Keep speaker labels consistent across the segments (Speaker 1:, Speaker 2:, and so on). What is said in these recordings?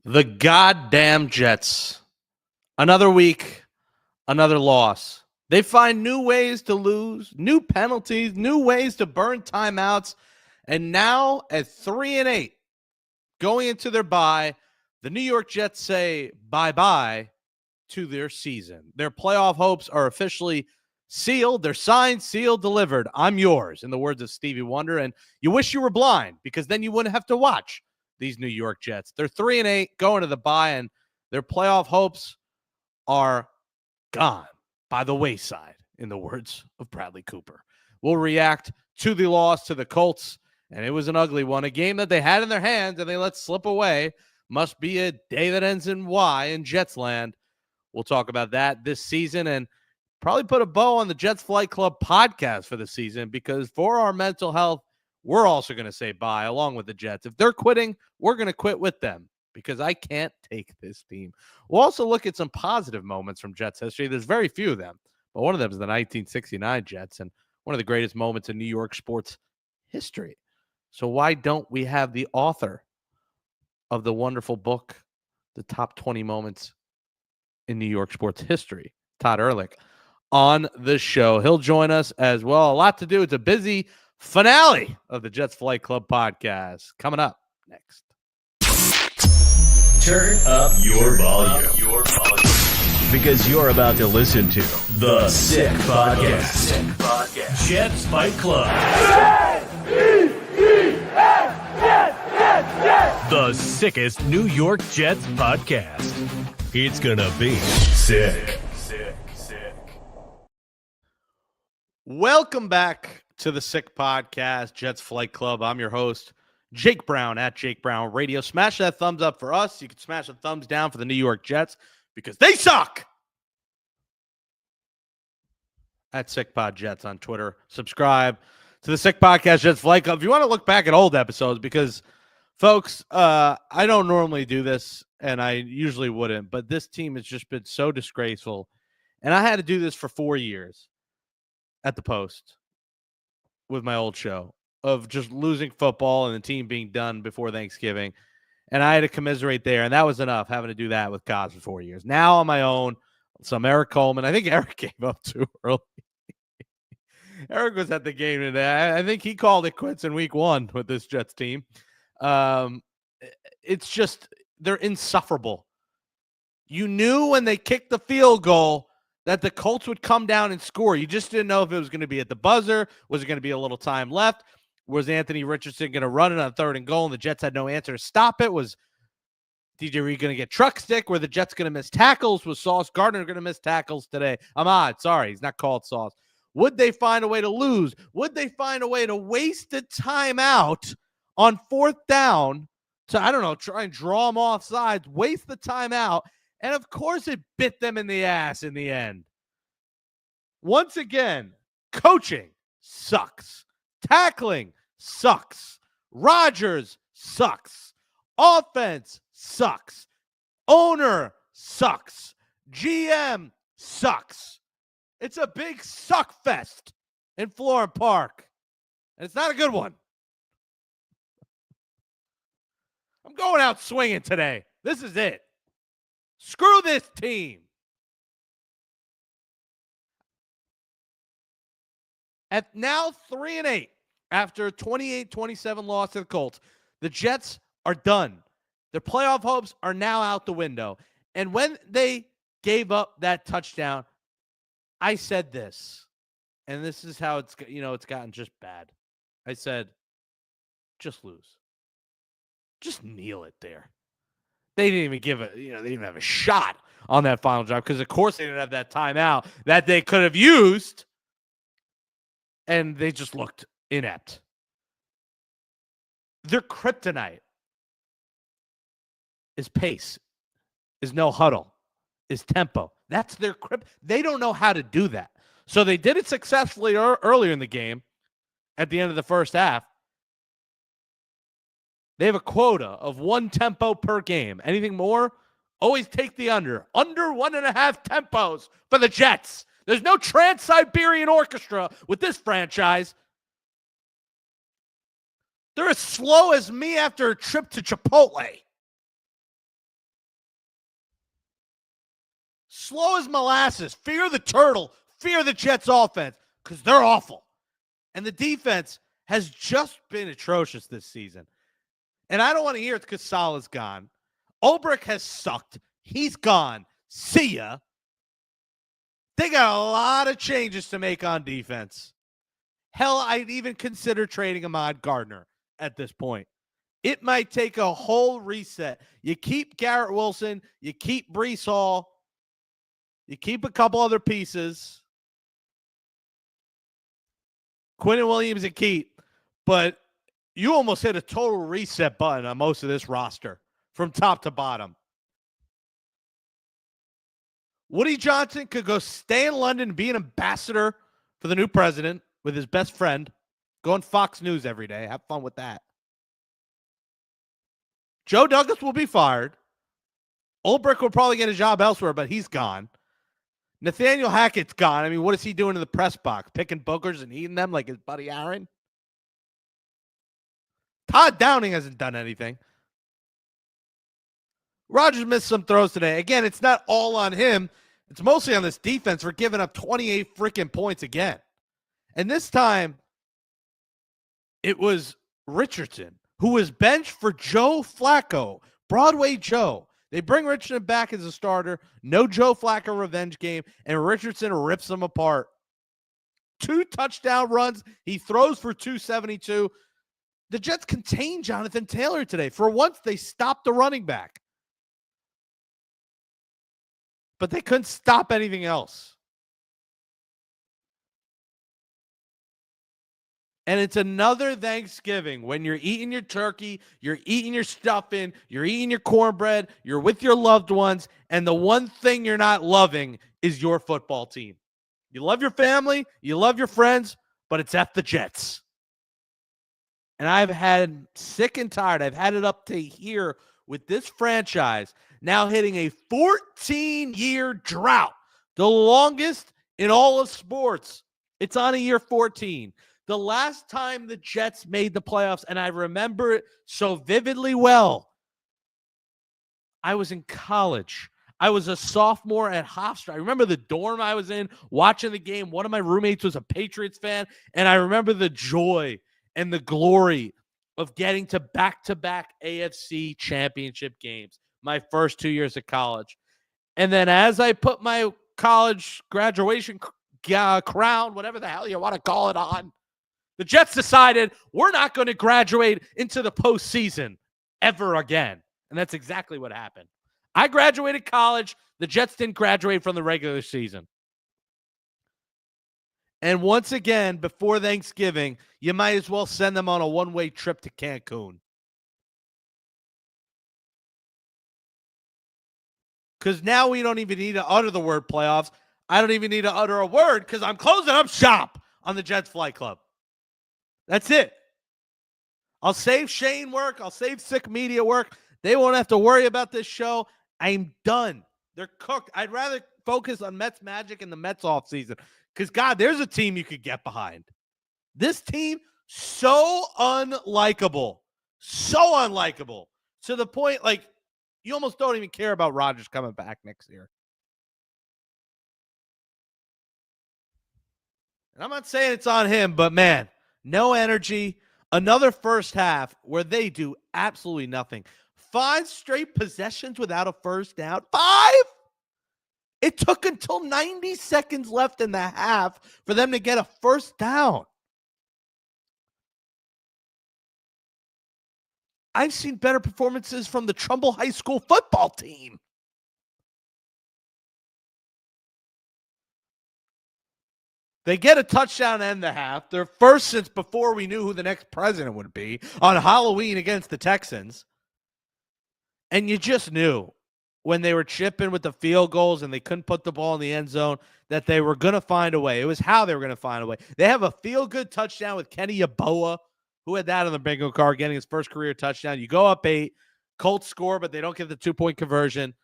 Speaker 1: The goddamn Jets. Another week, another loss. They find new ways to lose, new penalties, new ways to burn timeouts. And now at 3-8, going into their bye, the New York Jets say bye-bye to their season. Their playoff hopes are officially sealed. They're signed, sealed, delivered. I'm yours, in the words of Stevie Wonder. And you wish you were blind, because then you wouldn't have to watch these New York Jets. They're 3-8, going to the bye, and their playoff hopes are gone by the wayside, in the words of Bradley Cooper. We'll react to the loss to the Colts, and it was an ugly one. A game that they had in their hands and they let slip away. Must be a day that ends in Y in Jets land. We'll talk about that this season and probably put a bow on the Jets Flight Club podcast for the season, because for our mental health, we're also going to say bye along with the Jets. If they're quitting, we're going to quit with them, because I can't take this team. We'll also look at some positive moments from Jets history. There's very few of them, but one of them is the 1969 Jets and one of the greatest moments in New York sports history. So why don't we have the author of the wonderful book, The Top 20 Moments in New York Sports History, Todd Ehrlich, on the show? He'll join us as well. A lot to do. It's a busy finale of the Jets Flight Club podcast coming up next.
Speaker 2: Turn up your volume. Because you're about to listen to The Sick Podcast. Jets Fight Club. The sickest New York Jets podcast. It's gonna be sick.
Speaker 1: Welcome back to the Sick Podcast, Jets Flight Club. I'm your host, Jake Brown, at Jake Brown Radio. Smash that thumbs up for us. You can smash the thumbs down for the New York Jets, because they suck. At SickPod Jets on Twitter. Subscribe to the Sick Podcast, Jets Flight Club. If you want to look back at old episodes, because, folks, I don't normally do this, and I usually wouldn't, but this team has just been so disgraceful. And I had to do this for 4 years at the Post with my old show, of just losing football and the team being done before Thanksgiving. And I had to commiserate there, and that was enough, having to do that with Coz for 4 years. Now on my own, some Eric Coleman. I think Eric gave up too early. Eric was at the game today. I think he called it quits in week 1 with this Jets team. It's just, they're insufferable. You knew when they kicked the field goal that the Colts would come down and score. You just didn't know if it was going to be at the buzzer. Was it going to be a little time left? Was Anthony Richardson going to run it on 3rd and goal and the Jets had no answer to stop it? Was DJ Reed going to get truck stick? Were the Jets going to miss tackles? Was Sauce Gardner going to miss tackles today? Ahmad, sorry, he's not called Sauce. Would they find a way to lose? Would they find a way to waste a timeout on 4th down to, I don't know, try and draw them off sides, waste the timeout? And of course it bit them in the ass in the end. Once again, coaching sucks. Tackling sucks. Rodgers sucks. Offense sucks. Owner sucks. GM sucks. It's a big suck fest in Florham Park. And it's not a good one. I'm going out swinging today. This is it. Screw this team. At now 3-8, after a 28-27 loss to the Colts, the Jets are done. Their playoff hopes are now out the window. And when they gave up that touchdown, I said this, and this is how it's gotten just bad. I said, just lose. Just kneel it there. They didn't even give it, they didn't even have a shot on that final drive, because of course they didn't have that timeout that they could have used, and they just looked inept. Their kryptonite is pace, is no huddle, is tempo. That's their They don't know how to do that. So they did it successfully earlier in the game at the end of the first half. They have a quota of 1 tempo per game. Anything more, always take the under. Under 1.5 tempos for the Jets. There's no Trans-Siberian Orchestra with this franchise. They're as slow as me after a trip to Chipotle. slow as molasses. Fear the turtle. Fear the Jets offense because they're awful. And the defense has just been atrocious this season. And I don't want to hear it because Salah's gone. Ulbrich has sucked. He's gone. See ya. They got a lot of changes to make on defense. Hell, I'd even consider trading Ahmad Gardner at this point. It might take a whole reset. You keep Garrett Wilson. You keep Breece Hall. You keep a couple other pieces. Quinnen Williams and Keat. But you almost hit a total reset button on most of this roster from top to bottom. Woody Johnson could go stay in London and be an ambassador for the new president with his best friend. Go on Fox News every day. Have fun with that. Joe Douglas will be fired. Ulbrich will probably get a job elsewhere, but he's gone. Nathaniel Hackett's gone. I mean, what is he doing in the press box? Picking boogers and eating them like his buddy Aaron? Todd Downing hasn't done anything. Rodgers missed some throws today. Again, it's not all on him. It's mostly on this defense for giving up 28 freaking points again. And this time, it was Richardson, who was benched for Joe Flacco, Broadway Joe. They bring Richardson back as a starter. No Joe Flacco revenge game, and Richardson rips them apart. 2 touchdown runs. He throws for 272. The Jets contained Jonathan Taylor today. For once, they stopped the running back. But they couldn't stop anything else. And it's another Thanksgiving when you're eating your turkey, you're eating your stuffing, you're eating your cornbread, you're with your loved ones, and the one thing you're not loving is your football team. You love your family, you love your friends, but it's F the Jets. And I've had sick and tired. I've had it up to here with this franchise now hitting a 14-year drought, the longest in all of sports. It's on a year 14. The last time the Jets made the playoffs, and I remember it so vividly well, I was in college. I was a sophomore at Hofstra. I remember the dorm I was in, watching the game. One of my roommates was a Patriots fan, and I remember the joy and the glory of getting to back-to-back AFC championship games my first 2 years of college. And then as I put my college graduation crown, whatever the hell you want to call it on, the Jets decided we're not going to graduate into the postseason ever again. And that's exactly what happened. I graduated college. The Jets didn't graduate from the regular season. And once again, before Thanksgiving, you might as well send them on a one-way trip to Cancun. Because now we don't even need to utter the word playoffs. I don't even need to utter a word because I'm closing up shop on the Jets Flight Club. That's it. I'll save Shane work. I'll save Sick Media work. They won't have to worry about this show. I'm done. They're cooked. I'd rather focus on Mets Magic and the Mets offseason. Because, God, there's a team you could get behind. This team, so unlikable. So unlikable. To the point, like, you almost don't even care about Rodgers coming back next year. And I'm not saying it's on him, but, man, no energy. Another first half where they do absolutely nothing. 5 straight possessions without a first down. 5? It took until 90 seconds left in the half for them to get a first down. I've seen better performances from the Trumbull High School football team. They get a touchdown and a half. Their first since before we knew who the next president would be on Halloween against the Texans. And you just knew when they were chipping with the field goals and they couldn't put the ball in the end zone that they were going to find a way. It was how they were going to find a way. They have a feel-good touchdown with Kenny Yeboah, who had that on the bingo card, getting his first career touchdown. You go up 8, Colts score, but they don't get the 2-point conversion.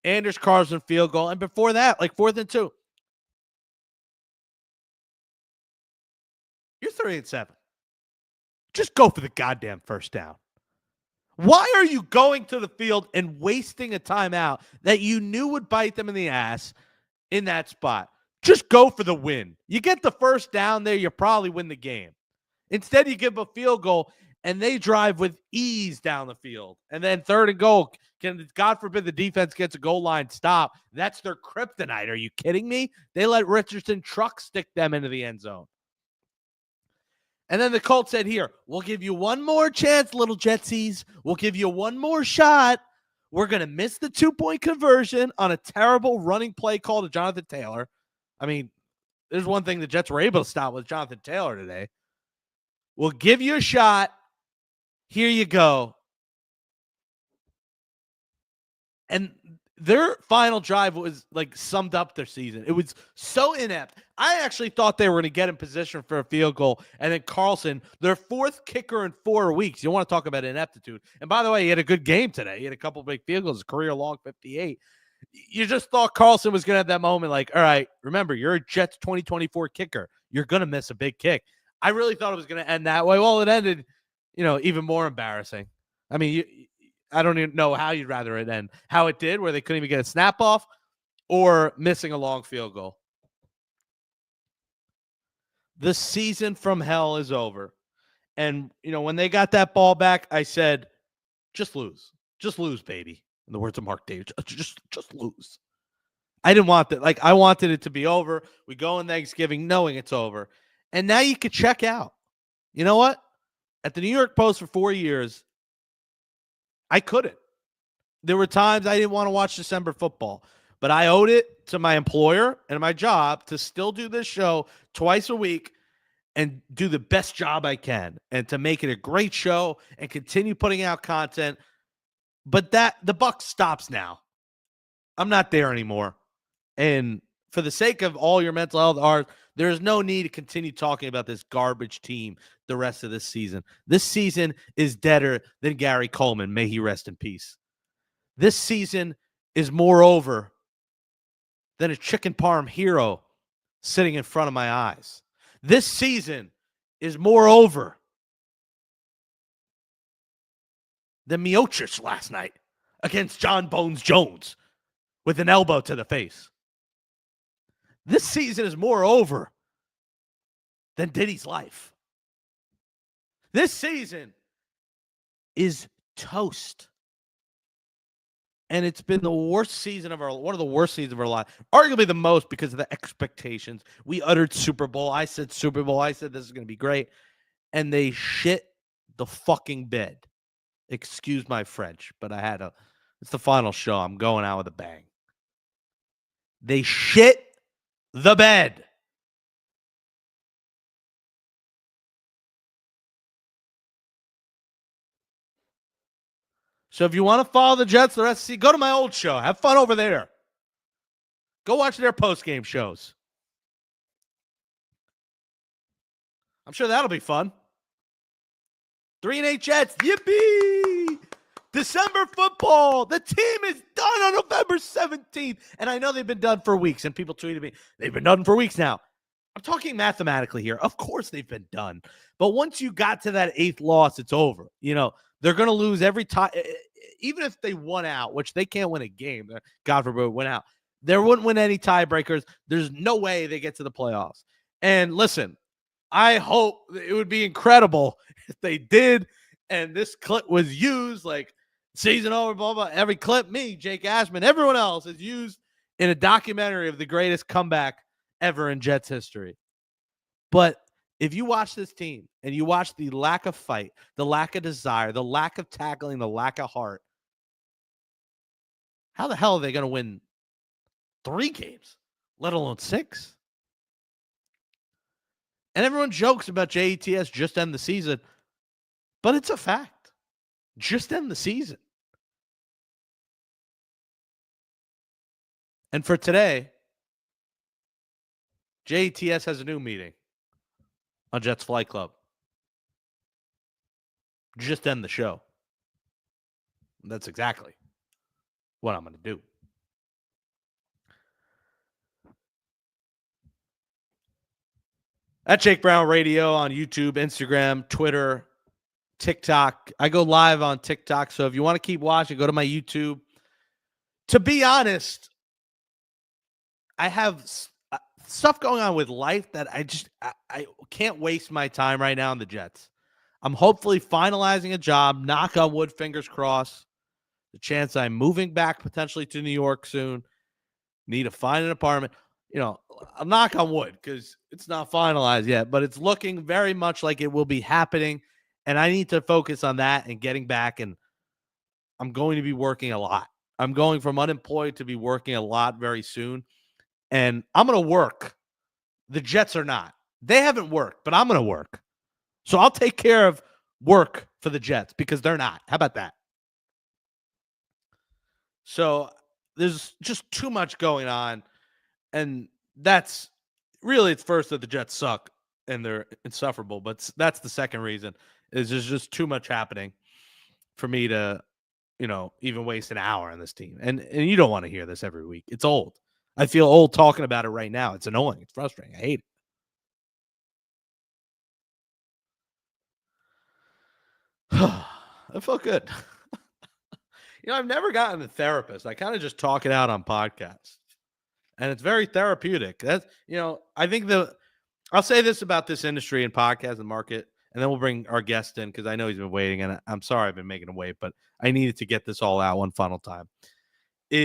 Speaker 1: Anders Carlson field goal. And before that, like 4th and 2. You're 3-7. Just go for the goddamn first down. Why are you going to the field and wasting a timeout that you knew would bite them in the ass? in that spot. Just go for the win. You get the first down there, you probably win the game. Instead, you give a field goal, and they drive with ease down the field. And then 3rd and goal, God forbid the defense gets a goal line stop. That's their kryptonite. Are you kidding me? They let Richardson truck stick them into the end zone. And then the Colts said, here, we'll give you one more chance, little Jetsies. We'll give you one more shot. We're going to miss the 2-point conversion on a terrible running play call to Jonathan Taylor. I mean, there's one thing the Jets were able to stop with Jonathan Taylor today. We'll give you a shot. Here you go. And their final drive was like summed up their season. It was so inept. I actually thought they were going to get in position for a field goal. And then Carlson, their 4th kicker in 4 weeks. You want to talk about ineptitude. And by the way, he had a good game today. He had a couple big field goals, career long 58. You just thought Carlson was going to have that moment like, all right, remember, you're a Jets 2024 kicker. You're going to miss a big kick. I really thought it was going to end that way. Well, it ended, even more embarrassing. I mean, I don't even know how you'd rather it end. How it did, where they couldn't even get a snap off, or missing a long field goal. The season from hell is over. And, when they got that ball back, I said, just lose. Just lose, baby. In the words of Mark Davis, just lose. I didn't want that. Like, I wanted it to be over. We go in Thanksgiving knowing it's over. And now you could check out. You know what? At the New York Post for 4 years, I couldn't. There were times I didn't want to watch December football, but I owed it to my employer and my job to still do this show twice a week and do the best job I can and to make it a great show and continue putting out content. But the buck stops now. I'm not there anymore. And for the sake of all your mental health, there is no need to continue talking about this garbage team the rest of this season. This season is deader than Gary Coleman. May he rest in peace. This season is more over than a chicken parm hero sitting in front of my eyes. This season is more over than Miocic last night against John Bones Jones with an elbow to the face. This season is more over than Diddy's life. This season is toast. And it's been the worst season of one of the worst seasons of our life. Arguably the most because of the expectations. We uttered Super Bowl. I said Super Bowl. I said this is going to be great. And they shit the fucking bed. Excuse my French, but it's the final show. I'm going out with a bang. They shit the bed. So if you want to follow the Jets the rest of the season, go to my old show. Have fun over there. Go watch their post-game shows. I'm sure that'll be fun. 3-8 Jets. Yippee! December football. The team is done on November 17th. And I know they've been done for weeks. And people tweeted me, they've been done for weeks now. I'm talking mathematically here. Of course they've been done. But once you got to that 8th loss, it's over. They're going to lose every time. Even if they won out, which they can't win a game. God forbid win out. They wouldn't win any tiebreakers. There's no way they get to the playoffs. And listen, I hope it would be incredible if they did. And this clip was used like season over, blah, blah. Every clip, me, Jake Ashman, everyone else is used in a documentary of the greatest comeback ever in Jets history. But if you watch this team and you watch the lack of fight, the lack of desire, the lack of tackling, the lack of heart, how the hell are they going to win 3 games, let alone 6? And everyone jokes about JETS just end the season, but it's a fact. Just end the season. And for today, JETS has a new meeting on Jets Flight Club. Just end the show. That's exactly what I'm going to do. At Jake Brown Radio on YouTube, Instagram, Twitter, TikTok. I go live on TikTok, so if you want to keep watching, go to my YouTube. To be honest, have stuff going on with life that I can't waste my time right now on the Jets. I'm hopefully finalizing a job, knock on wood, fingers crossed. The chance I'm moving back potentially to New York soon. Need to find an apartment. I'll knock on wood because it's not finalized yet, but it's looking very much like it will be happening. And I need to focus on that and getting back. And I'm going to be working a lot. I'm going from unemployed to be working a lot very soon. And I'm going to work. The Jets are not. They haven't worked, but I'm going to work. So I'll take care of work for the Jets because they're not. How about that? So there's just too much going on. And that's really, it's first that the Jets suck and they're insufferable. But that's the second reason is there's just too much happening for me to, even waste an hour on this team. And you don't want to hear this every week. It's old. I feel old talking about it right now. It's annoying. It's frustrating. I hate it. I felt good. I've never gotten a therapist. I kind of just talk it out on podcasts. And it's very therapeutic. That's, I think I'll say this about this industry and podcast and market, and then we'll bring our guest in because I know he's been waiting, and I'm sorry I've been making him wait, but I needed to get this all out one final time. It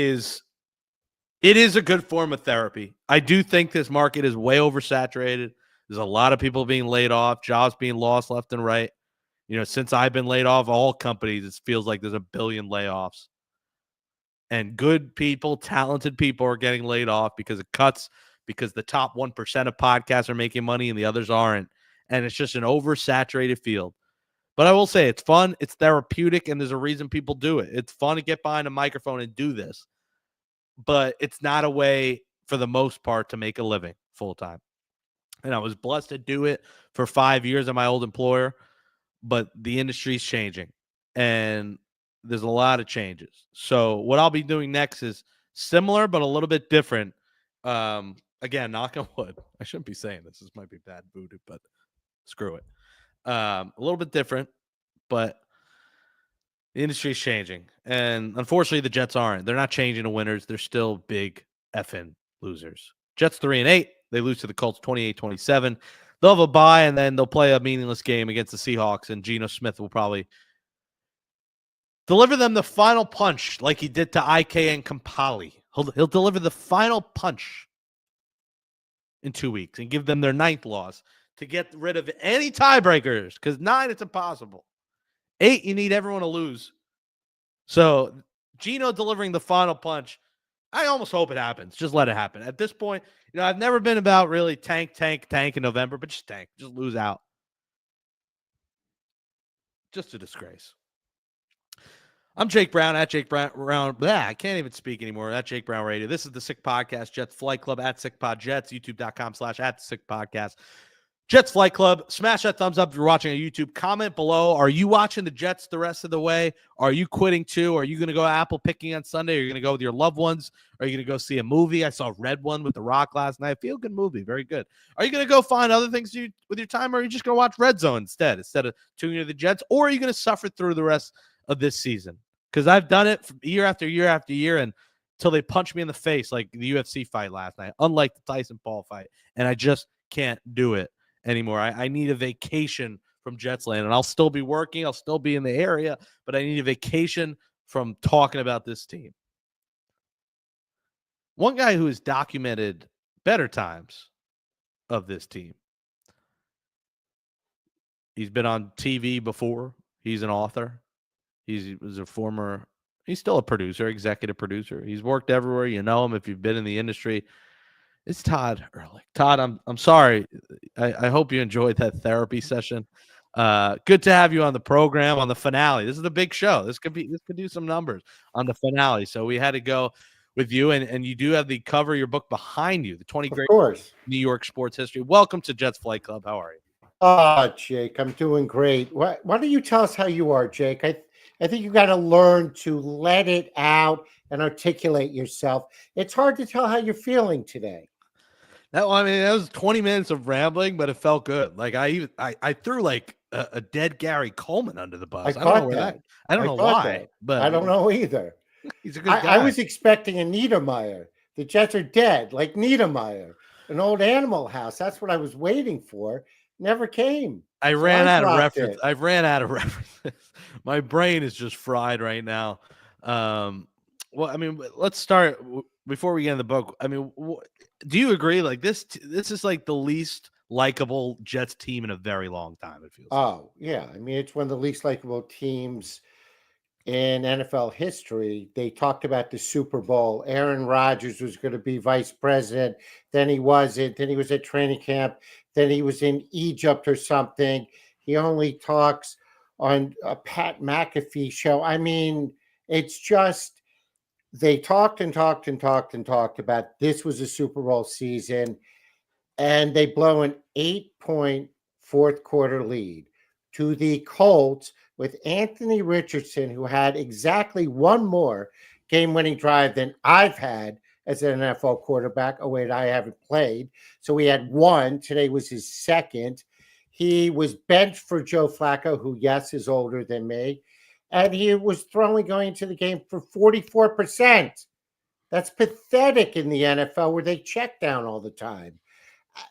Speaker 1: is a good form of therapy. I do think this market is way oversaturated. There's a lot of people being laid off, jobs being lost left and right. Since I've been laid off, all companies, it feels like there's a billion layoffs. And good people, talented people are getting laid off because of cuts, because the top 1% of podcasts are making money and the others aren't. And it's just an oversaturated field. But I will say it's fun, it's therapeutic, and there's a reason people do it. It's fun to get behind a microphone and do this. But it's not a way, for the most part, to make a living full time. And I was blessed to do it for 5 years at my old employer. But the industry's changing. And there's a lot of changes. So what I'll be doing next is similar, but a little bit different. Again, knock on wood. I shouldn't be saying this. This might be bad voodoo, but screw it. A little bit different, but the industry's changing. And unfortunately, the Jets aren't. They're not changing to winners. They're still big effing losers. Jets 3-8. They lose to the Colts 28-27. They'll have a bye, and then they'll play a meaningless game against the Seahawks, and Geno Smith will probably deliver them the final punch like he did to IK and Kampali. He'll deliver the final punch in 2 weeks and give them their 9th loss to get rid of any tiebreakers, because 9, it's impossible. 8, you need everyone to lose. So Geno delivering the final punch, I almost hope it happens. Just let it happen. At this point, I've never been about really tank in November, but just tank. Just lose out. Just a disgrace. I'm Jake Brown at Jake Brown. I can't even speak anymore. At Jake Brown Radio. This is the Sick Podcast, Jets Flight Club at Sick Pod Jets, youtube.com/@SickPodcast. Jets Flight Club. Smash that thumbs up if you're watching on YouTube. Comment below. Are you watching the Jets the rest of the way? Are you quitting too? Are you going to go apple picking on Sunday? Are you going to go with your loved ones? Are you going to go see a movie? I saw Red One with The Rock last night. Feel good movie. Very good. Are you going to go find other things to do with your time? Or are you just going to watch Red Zone instead of tuning into the Jets? Or are you going to suffer through the rest of this season? Because I've done it year after year after year until they punch me in the face like the UFC fight last night, unlike the Tyson Paul fight. And I just can't do it anymore. I need a vacation from Jets land, and I'll still be working. I'll still be in the area, but I need a vacation from talking about this team. One guy who has documented better times of this team. He's been on TV before. He's an author. He was a former, he's still a producer, executive producer. He's worked everywhere. You know him if you've been in the industry. It's Todd Ehrlich. Todd, I'm sorry. I hope you enjoyed that therapy session. Good to have you on the program on the finale. This is a big show. This could do some numbers on the finale. So we had to go with you, and you do have the cover of your book behind you, the 20 Great New York Sports History. Welcome to Jets Flight Club. How are you?
Speaker 3: Jake, I'm doing great. Why don't you tell us how you are, Jake? I think you got to learn to let it out and articulate yourself. It's hard to tell how you're feeling today.
Speaker 1: That was 20 minutes of rambling, but it felt good. Like I threw like a dead Gary Coleman under the bus. I don't know why, but
Speaker 3: I don't know either.
Speaker 1: He's a good guy.
Speaker 3: I was expecting a Niedermeyer The Jets are dead, like Niedermeyer, an old Animal House. That's what I was waiting for. Never came.
Speaker 1: I
Speaker 3: So
Speaker 1: ran out of
Speaker 3: dropped
Speaker 1: reference.
Speaker 3: it.
Speaker 1: I ran out of references. My brain is just fried right now. Well, I mean, let's start before we get in the book. I mean, do you agree? Like this is like the least likable Jets team in a very long time. It feels.
Speaker 3: Oh, yeah. I mean, it's one of the least likable teams in NFL history. They talked about the Super Bowl. Aaron Rodgers was going to be vice president. Then he wasn't. Then he was at training camp. Then he was in Egypt or something. He only talks on a Pat McAfee show. I mean, it's just they talked and talked and talked and talked about this was a Super Bowl season, and they blow an 8-point fourth quarter lead to the Colts with Anthony Richardson, who had exactly one more game-winning drive than I've had as an NFL quarterback. Oh, wait, I haven't played. So he had one. Today was his second. He was benched for Joe Flacco, who, yes, is older than me. And he was throwing going into the game for 44%. That's pathetic in the NFL where they check down all the time.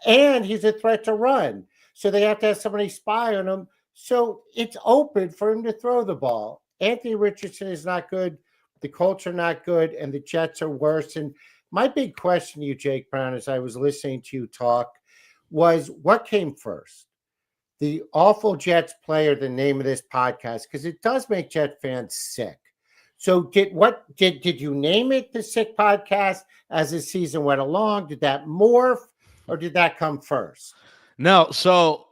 Speaker 3: And he's a threat to run. So they have to have somebody spy on him. So it's open for him to throw the ball. Anthony Richardson is not good. The Colts are not good. And the Jets are worse. And my big question to you, Jake Brown, as I was listening to you talk, was what came first? The awful Jets play or the name of this podcast? Because it does make Jet fans sick. So did you name it the Sick Podcast as the season went along? Did that morph? Or did that come first?
Speaker 1: No, so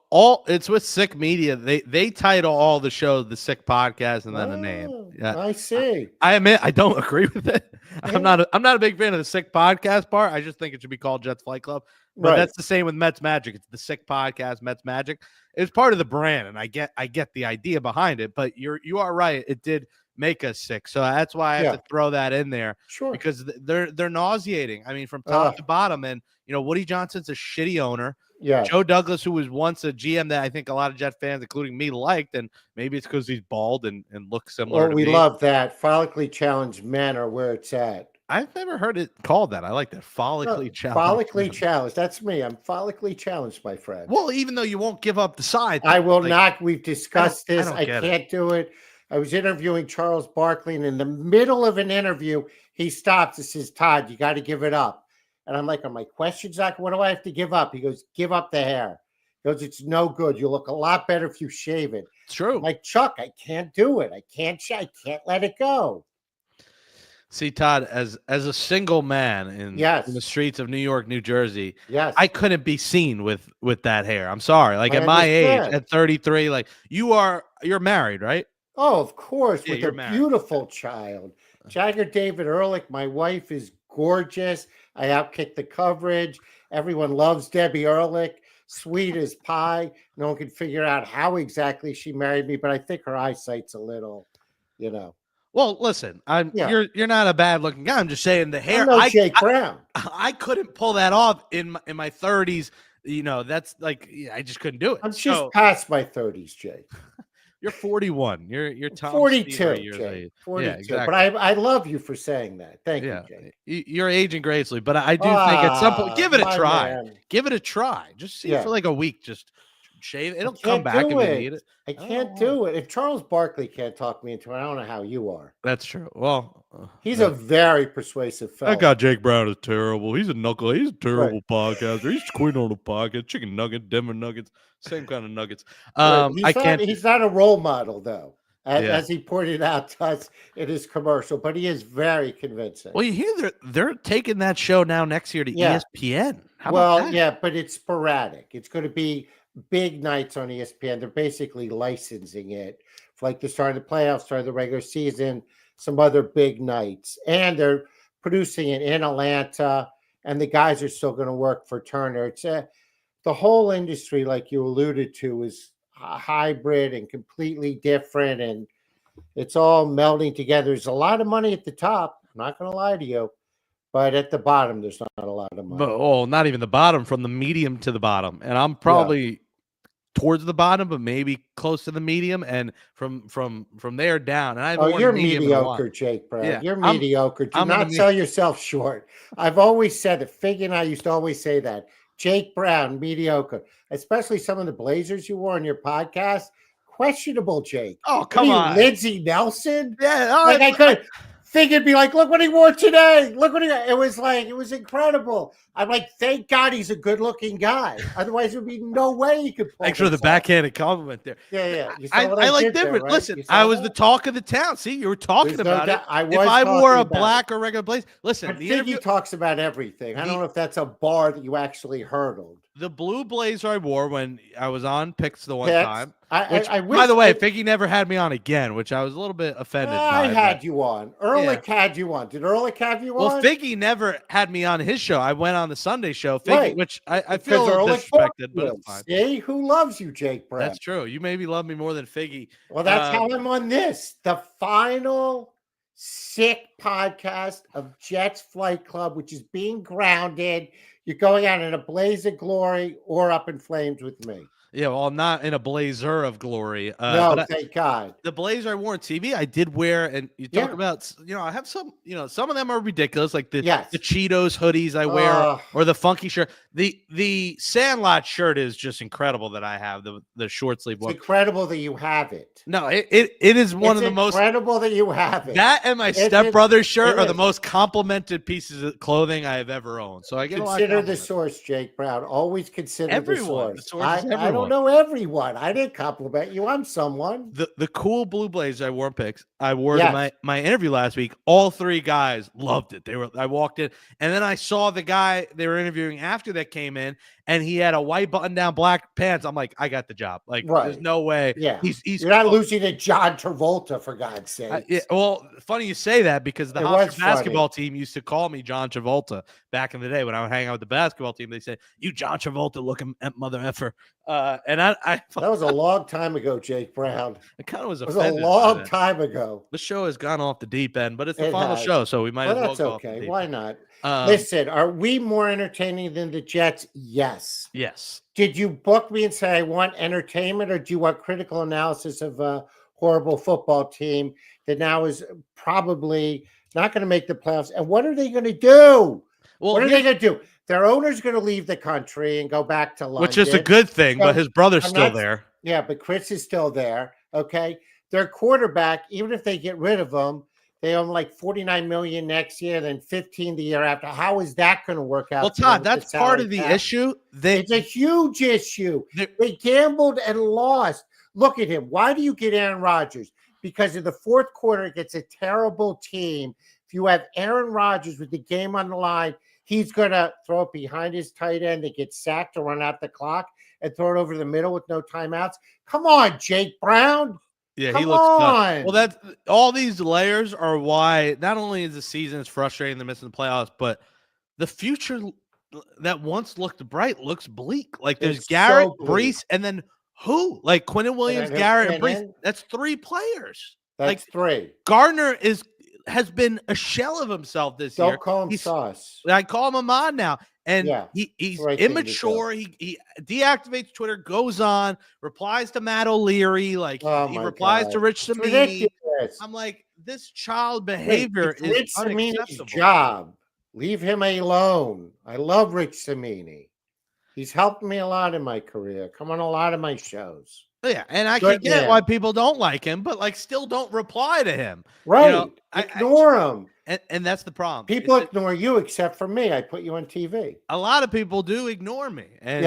Speaker 1: it's with Sick Media. They title all the shows the Sick Podcast and then a name.
Speaker 3: Yeah, I see.
Speaker 1: I admit I don't agree with it. I'm not a big fan of the Sick Podcast part. I just think it should be called Jets Flight Club. But
Speaker 3: Right.
Speaker 1: That's the same with Mets Magic. It's the Sick Podcast, Mets Magic. It's part of the brand, and I get the idea behind it. But you are right. It did make us sick, so that's why I have to throw that in there.
Speaker 3: Sure.
Speaker 1: Because they're nauseating. I mean, from top to bottom. And Woody Johnson's a shitty owner.
Speaker 3: Yeah.
Speaker 1: Joe Douglas, who was once a GM that I think a lot of Jet fans, including me, liked, and maybe it's because he's bald and looks similar.
Speaker 3: Well, we love that. Follically challenged men are where it's at.
Speaker 1: I've never heard it called that. I like that. Follically challenged.
Speaker 3: Follically challenged. That's me. I'm follically challenged, my friend.
Speaker 1: Well, even though you won't give up the side.
Speaker 3: I will not. We've discussed this. I
Speaker 1: can't
Speaker 3: do it. I was interviewing Charles Barkley, and in the middle of an interview, he stops and says, Todd, you got to give it up. And I'm like, are my questions like, what do I have to give up? He goes, give up the hair. He goes, it's no good. You look a lot better if you shave it.
Speaker 1: It's true.
Speaker 3: I'm like, Chuck, I can't do it. I can't let it go.
Speaker 1: See, Todd, as a single man in the streets of New York, New Jersey, I couldn't be seen with that hair. I'm sorry. Like at my age, at 33, like you're married, right?
Speaker 3: Oh, of course,
Speaker 1: yeah,
Speaker 3: with a beautiful child. Jagger David Ehrlich, my wife is gorgeous. I outkicked the coverage. Everyone loves Debbie Ehrlich. Sweet as pie. No one can figure out how exactly she married me, but I think her eyesight's a little,
Speaker 1: Well, listen, you're not a bad looking guy. I'm just saying the hair.
Speaker 3: Jake Brown.
Speaker 1: I couldn't pull that off in my 30s. That's like I just couldn't do it.
Speaker 3: I'm just past my 30s, Jake.
Speaker 1: You're 41. You're Tom
Speaker 3: 42,
Speaker 1: Jake.
Speaker 3: 42.
Speaker 1: Yeah, exactly.
Speaker 3: But I love you for saying that. Thank you, Jake.
Speaker 1: You're aging gracefully, but I do think at some point, give it a try. Man. Give it a try. Just see for like a week. Just shave. It'll come back if you need it.
Speaker 3: I can't do it. If Charles Barkley can't talk me into it, I don't know how you are.
Speaker 1: That's true. Well,
Speaker 3: he's a very persuasive fellow.
Speaker 1: That guy Jake Brown is terrible. He's a knuckle. He's a terrible podcaster. He's queen on the podcast. Chicken nugget, Denver Nuggets, same kind of nuggets.
Speaker 3: He's not a role model though, as he pointed out to us in his commercial, but he is very convincing.
Speaker 1: Well, you hear they're taking that show now next year to ESPN. How about that?
Speaker 3: But it's sporadic. It's going to be big nights on ESPN. They're basically licensing it for like the start of the playoffs, start of the regular season, some other big nights. And they're producing it in Atlanta, and the guys are still going to work for Turner. It's the whole industry, like you alluded to, is hybrid and completely different, and it's all melding together. There's a lot of money at the top. I'm not going to lie to you. But at the bottom, there's not a lot of money.
Speaker 1: Not even the bottom, from the medium to the bottom. And I'm probably towards the bottom, but maybe close to the medium, and from there down. And I haven't
Speaker 3: Oh,
Speaker 1: worn
Speaker 3: you're
Speaker 1: medium in a while.
Speaker 3: mediocre, Jake Brown.
Speaker 1: Yeah,
Speaker 3: You're mediocre. Do
Speaker 1: I'm gonna
Speaker 3: not sell yourself short. I've always said it. Figgy and I used to always say that. Jake Brown, mediocre. Especially some of the blazers you wore on your podcast. Questionable, Jake.
Speaker 1: Oh,
Speaker 3: What
Speaker 1: come
Speaker 3: are you,
Speaker 1: on.
Speaker 3: Lindsey Nelson?
Speaker 1: Yeah,
Speaker 3: Like I could Figured be like, look what he wore today. Look what he it was incredible. I'm like, thank God he's a good-looking guy. Otherwise, there'd be no way he could pull
Speaker 1: Thanks for the
Speaker 3: this off.
Speaker 1: backhanded compliment there.
Speaker 3: Yeah. You saw
Speaker 1: I
Speaker 3: what
Speaker 1: like
Speaker 3: did there,
Speaker 1: different.
Speaker 3: right?
Speaker 1: Listen,
Speaker 3: You saw
Speaker 1: I was
Speaker 3: that?
Speaker 1: the talk of the town. See, you were talking
Speaker 3: There's no
Speaker 1: about it.
Speaker 3: doubt- I
Speaker 1: If
Speaker 3: was
Speaker 1: I wore a
Speaker 3: talking about
Speaker 1: black or regular blazer, listen,
Speaker 3: But
Speaker 1: the
Speaker 3: Figgy
Speaker 1: interview,
Speaker 3: talks about everything. I don't know if that's a bar that you actually hurdled.
Speaker 1: the blue blazer I wore when I was on Picks the one
Speaker 3: Picks?
Speaker 1: time.
Speaker 3: I wish
Speaker 1: By the way, Figgy never had me on again, which I was a little bit offended
Speaker 3: I
Speaker 1: by.
Speaker 3: had
Speaker 1: but-
Speaker 3: you on. Ehrlich had you on. Did Ehrlich have you
Speaker 1: Well,
Speaker 3: on?
Speaker 1: Figgy never had me on his show. I went on the Sunday show, Figgy,
Speaker 3: Right.
Speaker 1: which I feel a
Speaker 3: Because
Speaker 1: little
Speaker 3: Ehrlich
Speaker 1: disrespected, but
Speaker 3: loves
Speaker 1: it's fine.
Speaker 3: you. See who loves you, Jake Brown.
Speaker 1: That's true. You maybe love me more than Figgy.
Speaker 3: Well, that's how I'm on this. The final sick podcast of Jets Flight Club, which is being grounded. You're going out in a blaze of glory or up in flames with me.
Speaker 1: Yeah, well, I'm not in a blazer of glory.
Speaker 3: No, thank God.
Speaker 1: The blazer I wore on TV, I did wear, and you talk about, I have some, some of them are ridiculous, like the Cheetos hoodies I wear, or the funky shirt. The Sandlot shirt is just incredible that I have, the short sleeve one.
Speaker 3: It's incredible that you have it.
Speaker 1: No, it is one of the most
Speaker 3: incredible that you have it.
Speaker 1: That and my stepbrother's shirt are the most complimented pieces of clothing I have ever owned. So I get
Speaker 3: consider the source, Jake Brown. Always consider
Speaker 1: everyone.
Speaker 3: the source.
Speaker 1: I
Speaker 3: don't know everyone. I didn't compliment you. I'm someone.
Speaker 1: The cool blue blazer I wore in Picks, I wore to my interview last week. All three guys loved it. I walked in, and then I saw the guy they were interviewing after that came in, and he had a white button-down black pants. I'm like, I got the job. Like, there's no way.
Speaker 3: Yeah,
Speaker 1: he's
Speaker 3: you're not losing to John Travolta, for God's sake.
Speaker 1: Well, funny you say that, because the Hofstra basketball team used to call me John Travolta back in the day when I would hang out with the basketball team. They said, "You John Travolta looking mother effer," and I
Speaker 3: that was a long time ago, Jake Brown.
Speaker 1: It kind of was.
Speaker 3: It was a long time ago.
Speaker 1: The show has gone off the deep end, but it's the final show, so we might as well
Speaker 3: that's
Speaker 1: go
Speaker 3: okay.
Speaker 1: off the deep
Speaker 3: Why
Speaker 1: end.
Speaker 3: not? Listen, are we more entertaining than the Jets? Yes. Did you book me and say I want entertainment, or do you want critical analysis of a horrible football team that now is probably not going to make the playoffs? And what are they going to do?
Speaker 1: Well,
Speaker 3: what are they going to do? Their owner's going to leave the country and go back to London.
Speaker 1: Which is a good thing, but his brother's still there.
Speaker 3: Yeah, but Chris is still there. Okay. Their quarterback, even if they get rid of him, they own like $49 million next year, then 15 the year after. How is that going to work out?
Speaker 1: Well, Todd, that's part of the issue.
Speaker 3: It's a huge issue. They gambled and lost. Look at him. Why do you get Aaron Rodgers? Because in the fourth quarter, it gets a terrible team. If you have Aaron Rodgers with the game on the line, he's going to throw it behind his tight end that gets sacked to run out the clock and throw it over the middle with no timeouts. Come on, Jake Brown.
Speaker 1: Yeah,
Speaker 3: Come
Speaker 1: he looks
Speaker 3: on.
Speaker 1: nuts. Well, that's all these layers are why not only is the season is frustrating, they're missing the playoffs, but the future that once looked bright looks bleak. Like there's Garrett, Brees, and then who? Like Quinnen Williams, Garrett, and Brees. That's three players.
Speaker 3: That's three.
Speaker 1: Gardner has been a shell of himself this year.
Speaker 3: Don't call him Sauce.
Speaker 1: I call him Ahmad now. And he's
Speaker 3: right
Speaker 1: immature. He deactivates Twitter, goes on, replies to Matt O'Leary, like he replies to Rich Samini. I'm like, this child behavior is
Speaker 3: Rich
Speaker 1: unacceptable.
Speaker 3: Samini's job. Leave him alone. I love Rich Samini. He's helped me a lot in my career. Come on a lot of my shows.
Speaker 1: Yeah, and I can get why people don't like him, but like still don't reply to him.
Speaker 3: Right. Ignore him.
Speaker 1: And that's the problem.
Speaker 3: People ignore you except for me. I put you on TV.
Speaker 1: A lot of people do ignore me. And,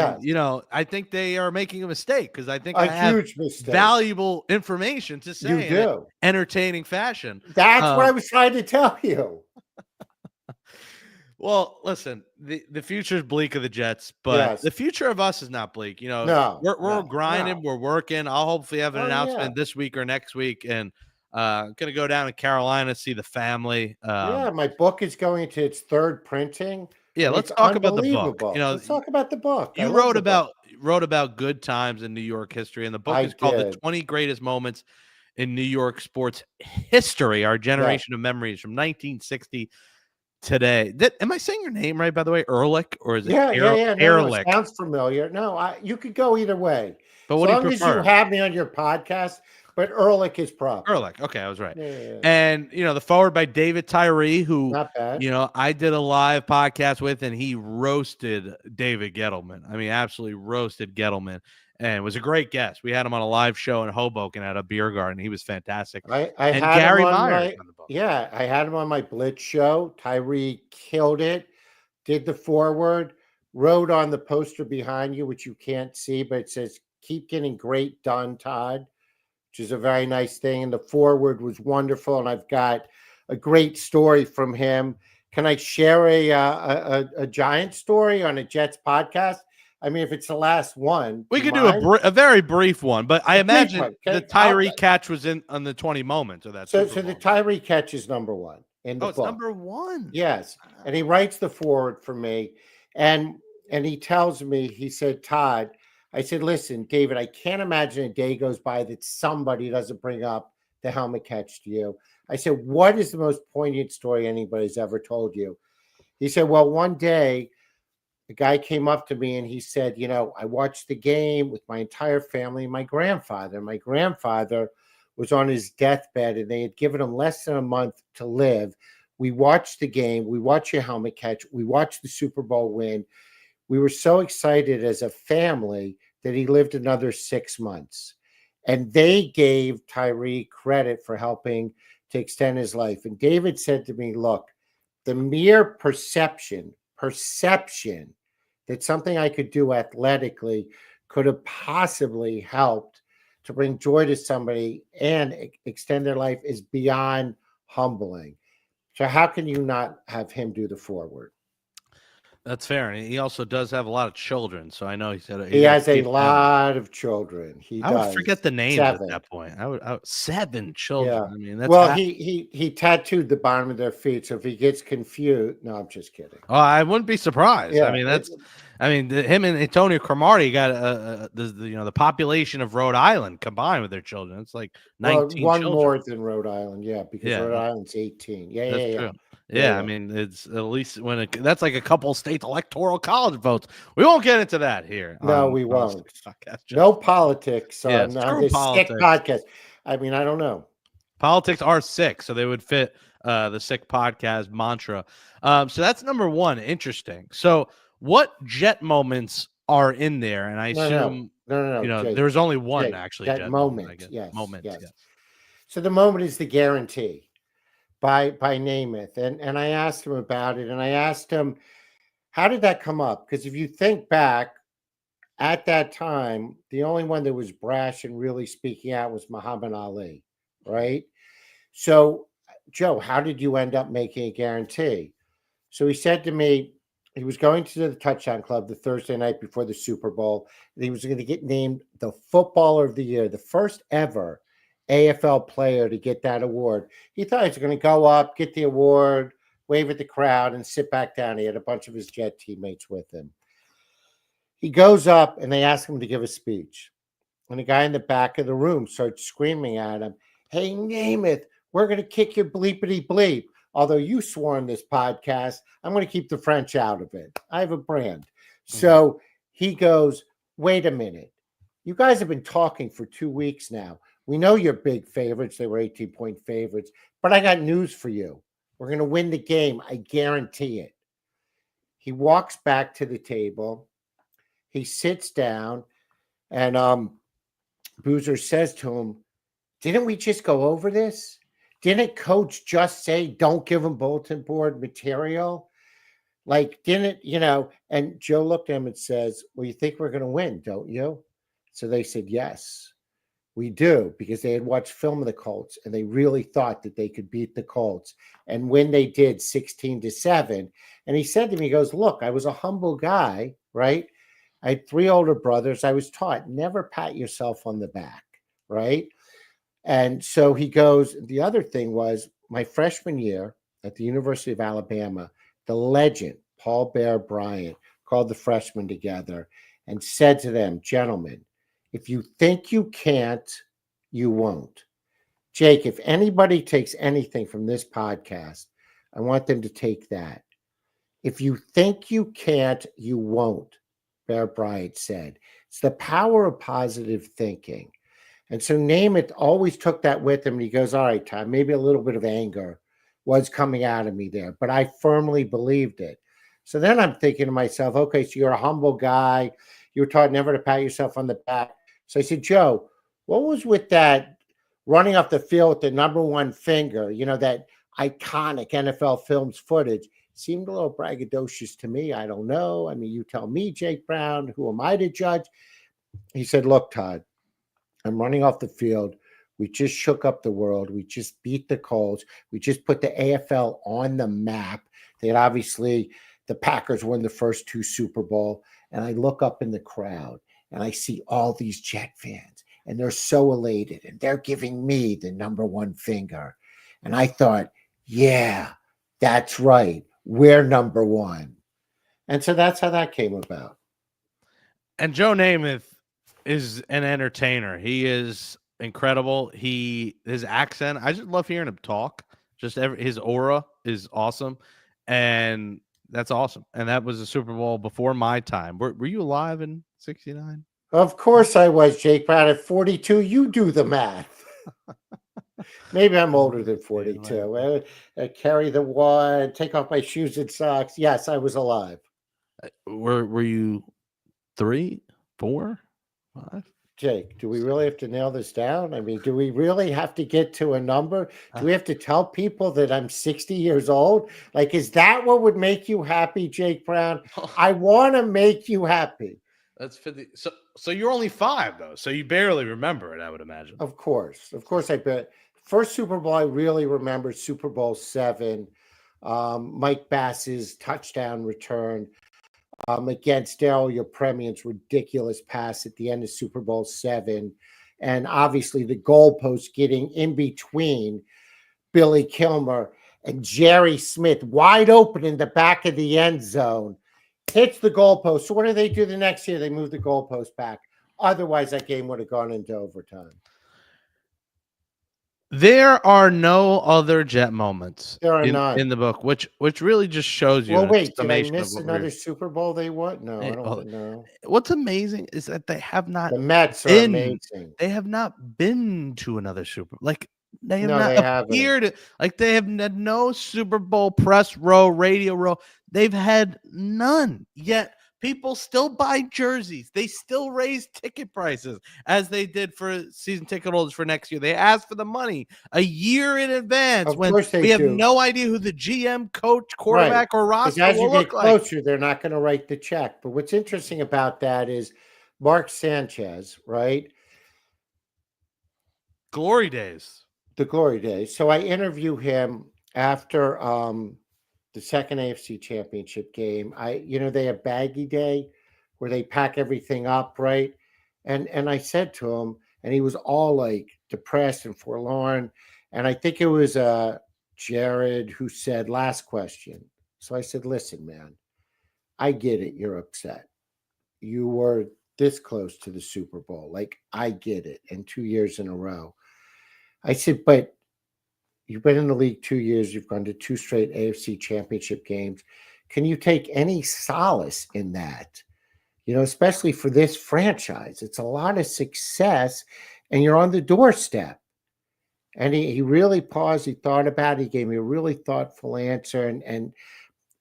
Speaker 1: I think they are making a mistake because I think I have
Speaker 3: huge mistake.
Speaker 1: Valuable information to say in an entertaining fashion.
Speaker 3: That's what I was trying to tell you.
Speaker 1: Well, listen, the future is bleak of the Jets, but the future of us is not bleak. We're grinding, we're working. I'll hopefully have an announcement this week or next week, and gonna go down to Carolina, see the family.
Speaker 3: My book is going to its third printing.
Speaker 1: Yeah, let's talk about the book.
Speaker 3: Let's talk about the book.
Speaker 1: You wrote about good times in New York history, and the book is called The 20 Greatest Moments in New York Sports History: Our Generation of Memories from 1960 today. Am I saying your name right, by the way? Ehrlich, or is it Ehrlich?
Speaker 3: No, sounds familiar. No, you could go either way.
Speaker 1: But
Speaker 3: As
Speaker 1: what do you
Speaker 3: long as you
Speaker 1: prefer?
Speaker 3: have me on your podcast, but Ehrlich is proper.
Speaker 1: Ehrlich. Okay, I was right.
Speaker 3: Yeah.
Speaker 1: And, the forward by David Tyree, who,
Speaker 3: Not bad.
Speaker 1: I did a live podcast with, and he roasted David Gettleman. I mean, absolutely roasted Gettleman, and was a great guest. We had him on a live show in Hoboken at a beer garden. He was fantastic.
Speaker 3: I
Speaker 1: And
Speaker 3: had him
Speaker 1: Gary
Speaker 3: on
Speaker 1: Myers
Speaker 3: my
Speaker 1: on the book.
Speaker 3: I had him on my Blitz show. Tyree killed it. Did the forward, wrote on the poster behind you, which you can't see, but it says, "Keep getting great done, Todd," which is a very nice thing. And the forward was wonderful. And I've got a great story from him. Can I share a Giant story on a Jets podcast? I mean, if it's the last one,
Speaker 1: We
Speaker 3: do you
Speaker 1: could do
Speaker 3: mind?
Speaker 1: a very brief one, but I
Speaker 3: A brief
Speaker 1: imagine
Speaker 3: one.
Speaker 1: the
Speaker 3: Okay,
Speaker 1: Tyree catch was in on the 20 moments of that
Speaker 3: So
Speaker 1: Super
Speaker 3: the
Speaker 1: Bowl.
Speaker 3: Tyree catch is number one in the
Speaker 1: Oh, it's
Speaker 3: book.
Speaker 1: number one.
Speaker 3: Yes. And he writes the forward for me. And he tells me, he said, "Todd," I said, "Listen, David, I can't imagine a day goes by that somebody doesn't bring up the helmet catch to you." I said, "What is the most poignant story anybody's ever told you?" He said, "Well, one day the guy came up to me and he said, I watched the game with my entire family and my grandfather. My grandfather was on his deathbed and they had given him less than a month to live. We watched the game. We watched your helmet catch. We watched the Super Bowl win. We were so excited as a family that he lived another 6 months." And they gave Tyree credit for helping to extend his life. And David said to me, "Look, the mere perception that something I could do athletically could have possibly helped to bring joy to somebody and extend their life is beyond humbling." So how can you not have him do the forward?
Speaker 1: That's fair. And he also does have a lot of children. So I know he said
Speaker 3: He has a lot of children. He
Speaker 1: I
Speaker 3: does.
Speaker 1: would forget the names
Speaker 3: 7.
Speaker 1: at that point. I would 7 children.
Speaker 3: Yeah.
Speaker 1: I mean, that's
Speaker 3: Well, he tattooed the bottom of their feet. So if he gets confused, no, I'm just kidding.
Speaker 1: Oh, I wouldn't be surprised.
Speaker 3: Yeah,
Speaker 1: I mean, him and Antonio Cromartie got the population of Rhode Island combined with their children. It's like 19
Speaker 3: one
Speaker 1: children.
Speaker 3: more than Rhode Island, because Rhode Island's 18.
Speaker 1: That's true.
Speaker 3: Yeah,
Speaker 1: Yeah, I mean, it's at least that's like a couple state electoral college votes. We won't get into that here.
Speaker 3: No, we won't.
Speaker 1: Podcast,
Speaker 3: no politics
Speaker 1: Yeah,
Speaker 3: on
Speaker 1: screw
Speaker 3: this
Speaker 1: politics.
Speaker 3: sick podcast. I mean, I don't know.
Speaker 1: Politics are sick, so they would fit the sick podcast mantra. So that's number one. Interesting. So what Jet moments are in there? And I assume
Speaker 3: No. Jake,
Speaker 1: there's only one
Speaker 3: Jake,
Speaker 1: actually.
Speaker 3: Jet moment.
Speaker 1: I guess.
Speaker 3: Yes,
Speaker 1: Moment.
Speaker 3: yes.
Speaker 1: Yes.
Speaker 3: So the moment is the guarantee by Namath, and I asked him about it, and I asked him, how did that come up? Because if you think back, at that time, the only one that was brash and really speaking out was Muhammad Ali, right? So, Joe, how did you end up making a guarantee? So he said to me, he was going to the Touchdown Club the Thursday night before the Super Bowl, and he was going to get named the Footballer of the Year, the first ever AFL player to get that award. He thought he was going to go up, get the award, wave at the crowd, and sit back down. He had a bunch of his Jet teammates with him. He goes up, and they ask him to give a speech. And the guy in the back of the room starts screaming at him, "Hey, Namath, we're going to kick your bleepity bleep. Although you swore in this podcast, I'm going to keep the French out of it. I have a brand." So he goes, "Wait a minute. You guys have been talking for 2 weeks now. We know you're big favorites. They were 18-point favorites. But I got news for you. We're going to win the game. I guarantee it." He walks back to the table. He sits down. And Boozer says to him, "Didn't we just go over this? Didn't coach just say don't give him bulletin board material? Like, didn't, And Joe looked at him and says, "Well, you think we're going to win, don't you?" So they said, "Yes, we do," because they had watched film of the Colts and they really thought that they could beat the Colts. And when they did, 16-7. And he said to me, he goes, "Look, I was a humble guy, right? I had 3 older brothers. I was taught never pat yourself on the back, right?" And so he goes, the other thing was my freshman year at the University of Alabama, the legend, Paul Bear Bryant, called the freshmen together and said to them, "Gentlemen, if you think you can't, you won't." Jake, if anybody takes anything from this podcast, I want them to take that. If you think you can't, you won't, Bear Bryant said. It's the power of positive thinking. And so Namath always took that with him. And he goes, all right, Tom, maybe a little bit of anger was coming out of me there, but I firmly believed it. So then I'm thinking to myself, okay, so you're a humble guy. You were taught never to pat yourself on the back. So I said, Joe, what was with that running off the field with the number one finger, that iconic NFL Films footage? Seemed a little braggadocious to me. I don't know. I mean, you tell me, Jake Brown, who am I to judge? He said, look, Todd, I'm running off the field. We just shook up the world. We just beat the Colts. We just put the AFL on the map. They had obviously, the Packers won the first 2 Super Bowl. And I look up in the crowd and I see all these Jet fans and they're so elated and they're giving me the number one finger. And I thought, yeah, that's right. We're number one. And so that's how that came about.
Speaker 1: And Joe Namath is an entertainer. He is incredible. His accent, I just love hearing him talk. His aura is awesome. And that's awesome. And that was a Super Bowl before my time. Were you alive in 69?
Speaker 3: Of course I was, Jake Brown. At 42, you do the math. Maybe I'm older than 42. I carry the one, take off my shoes and socks. Yes, I was alive.
Speaker 1: Were you 3, 4, 5?
Speaker 3: Jake, do we really have to nail this down? I mean, do we really have to get to a number? Do we have to tell people that I'm 60 years old? Like, is that what would make you happy, Jake Brown? I want to make you happy.
Speaker 1: That's 50. So you're only 5 though. So you barely remember it, I would imagine.
Speaker 3: Of course, I bet. First Super Bowl I really remember, Super Bowl 7, Mike Bass's touchdown return against Daryl Yepremian's ridiculous pass at the end of Super Bowl 7, and obviously the goalpost getting in between Billy Kilmer and Jerry Smith, wide open in the back of the end zone, hits the goalpost. So what do they do the next year? They move the goalpost back. Otherwise, that game would have gone into overtime.
Speaker 1: There are no other Jet moments
Speaker 3: in
Speaker 1: the book, which really just shows you.
Speaker 3: Well, wait, did I miss another Super Bowl they won? No, I don't know.
Speaker 1: What's amazing is that they have not.
Speaker 3: The Mets are amazing.
Speaker 1: They have not been to another Super Bowl. Like they have
Speaker 3: not
Speaker 1: appeared. Like they have had no Super Bowl press row, radio row. They've had none yet. People still buy jerseys. They still raise ticket prices as they did for season ticket holders for next year. They ask for the money a year in advance when we have no idea who the GM, coach, quarterback, or roster
Speaker 3: as you
Speaker 1: will
Speaker 3: get closer, they're not going to write the check. But what's interesting about that is Mark Sanchez, right?
Speaker 1: Glory days.
Speaker 3: The glory days. So I interview him after the second AFC Championship game. They have baggy day where they pack everything up, right? And I said to him, and he was all like depressed and forlorn. And I think it was Jared who said, last question. So I said, listen, man, I get it. You're upset. You were this close to the Super Bowl. Like, I get it. And 2 years in a row. I said, but you've been in the league 2 years. You've gone to 2 straight AFC Championship games. Can you take any solace in that? Especially for this franchise. It's a lot of success, and you're on the doorstep. And he really paused. He thought about it. He gave me a really thoughtful answer, and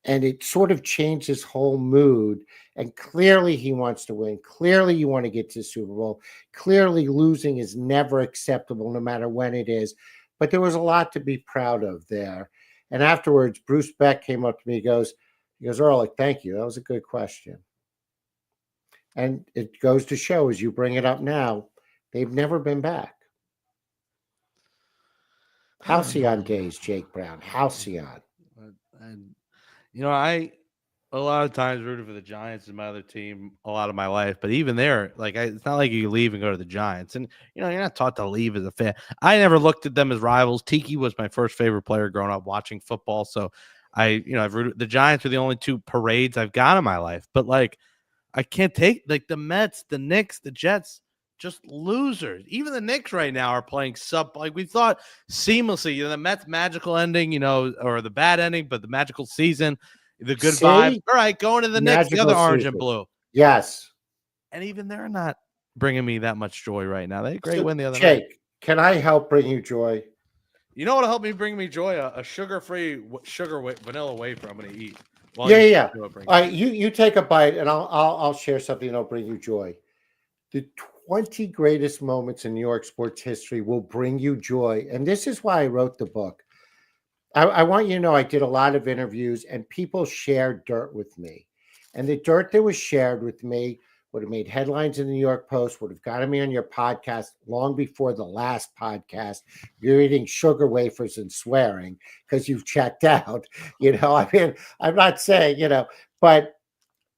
Speaker 3: it sort of changed his whole mood. And clearly he wants to win. Clearly you want to get to the Super Bowl. Clearly losing is never acceptable, no matter when it is. But there was a lot to be proud of there. And afterwards, Bruce Beck came up to me. He goes, Ehrlich, thank you. That was a good question. And it goes to show, as you bring it up now, they've never been back. Halcyon days, Jake Brown. Halcyon.
Speaker 1: I a lot of times rooted for the Giants as my other team a lot of my life, but even there, it's not like you leave and go to the Giants, and you're not taught to leave as a fan. I never looked at them as rivals. Tiki was my first favorite player growing up watching football, so I've rooted. The Giants are the only 2 parades I've got in my life, but I can't take the Mets, the Knicks, the Jets, just losers. Even the Knicks right now are playing we thought seamlessly. The Mets magical ending, or the bad ending, but the magical season. The good vibes. All right, going to the Knicks, the other orange and blue.
Speaker 3: Yes.
Speaker 1: and even they're not bringing me that much joy right now. They had a great
Speaker 3: So,
Speaker 1: win the other night.
Speaker 3: Jake, can I help bring you joy?
Speaker 1: You know what'll help me bring me joy? A sugar-free vanilla wafer I'm going to eat. While
Speaker 3: Yeah,
Speaker 1: you
Speaker 3: yeah.
Speaker 1: do it, bring
Speaker 3: All
Speaker 1: me
Speaker 3: right, you take a bite, and I'll share something that'll bring you joy. The 20 greatest moments in New York sports history will bring you joy, and this is why I wrote the book. I want you to know I did a lot of interviews, and people shared dirt with me, and the dirt that was shared with me would have made headlines in the New York Post, would have gotten me on your podcast long before the last podcast. You're eating sugar wafers and swearing because you've checked out. I mean, I'm not saying, but,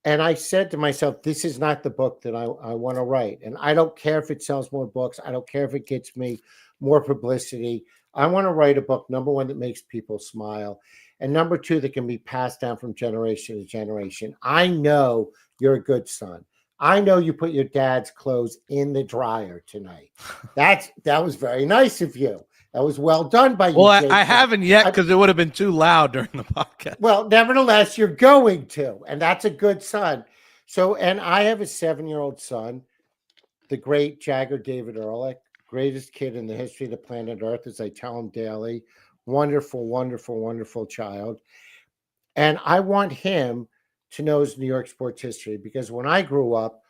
Speaker 3: and I said to myself, this is not the book that I want to write. And I don't care if it sells more books. I don't care if it gets me more publicity. I want to write a book, number one, that makes people smile. And number two, that can be passed down from generation to generation. I know you're a good son. I know you put your dad's clothes in the dryer tonight. That was very nice of you. That was well done by you.
Speaker 1: Well, I
Speaker 3: Jason.
Speaker 1: haven't yet because it would have been too loud during the podcast.
Speaker 3: Well, nevertheless, you're going to, and that's a good son. So, and I have a 7-year-old son, the great Jagger David Ehrlich, greatest kid in the history of the planet Earth, as I tell him daily. Wonderful, wonderful, wonderful child. And I want him to know his New York sports history, because when I grew up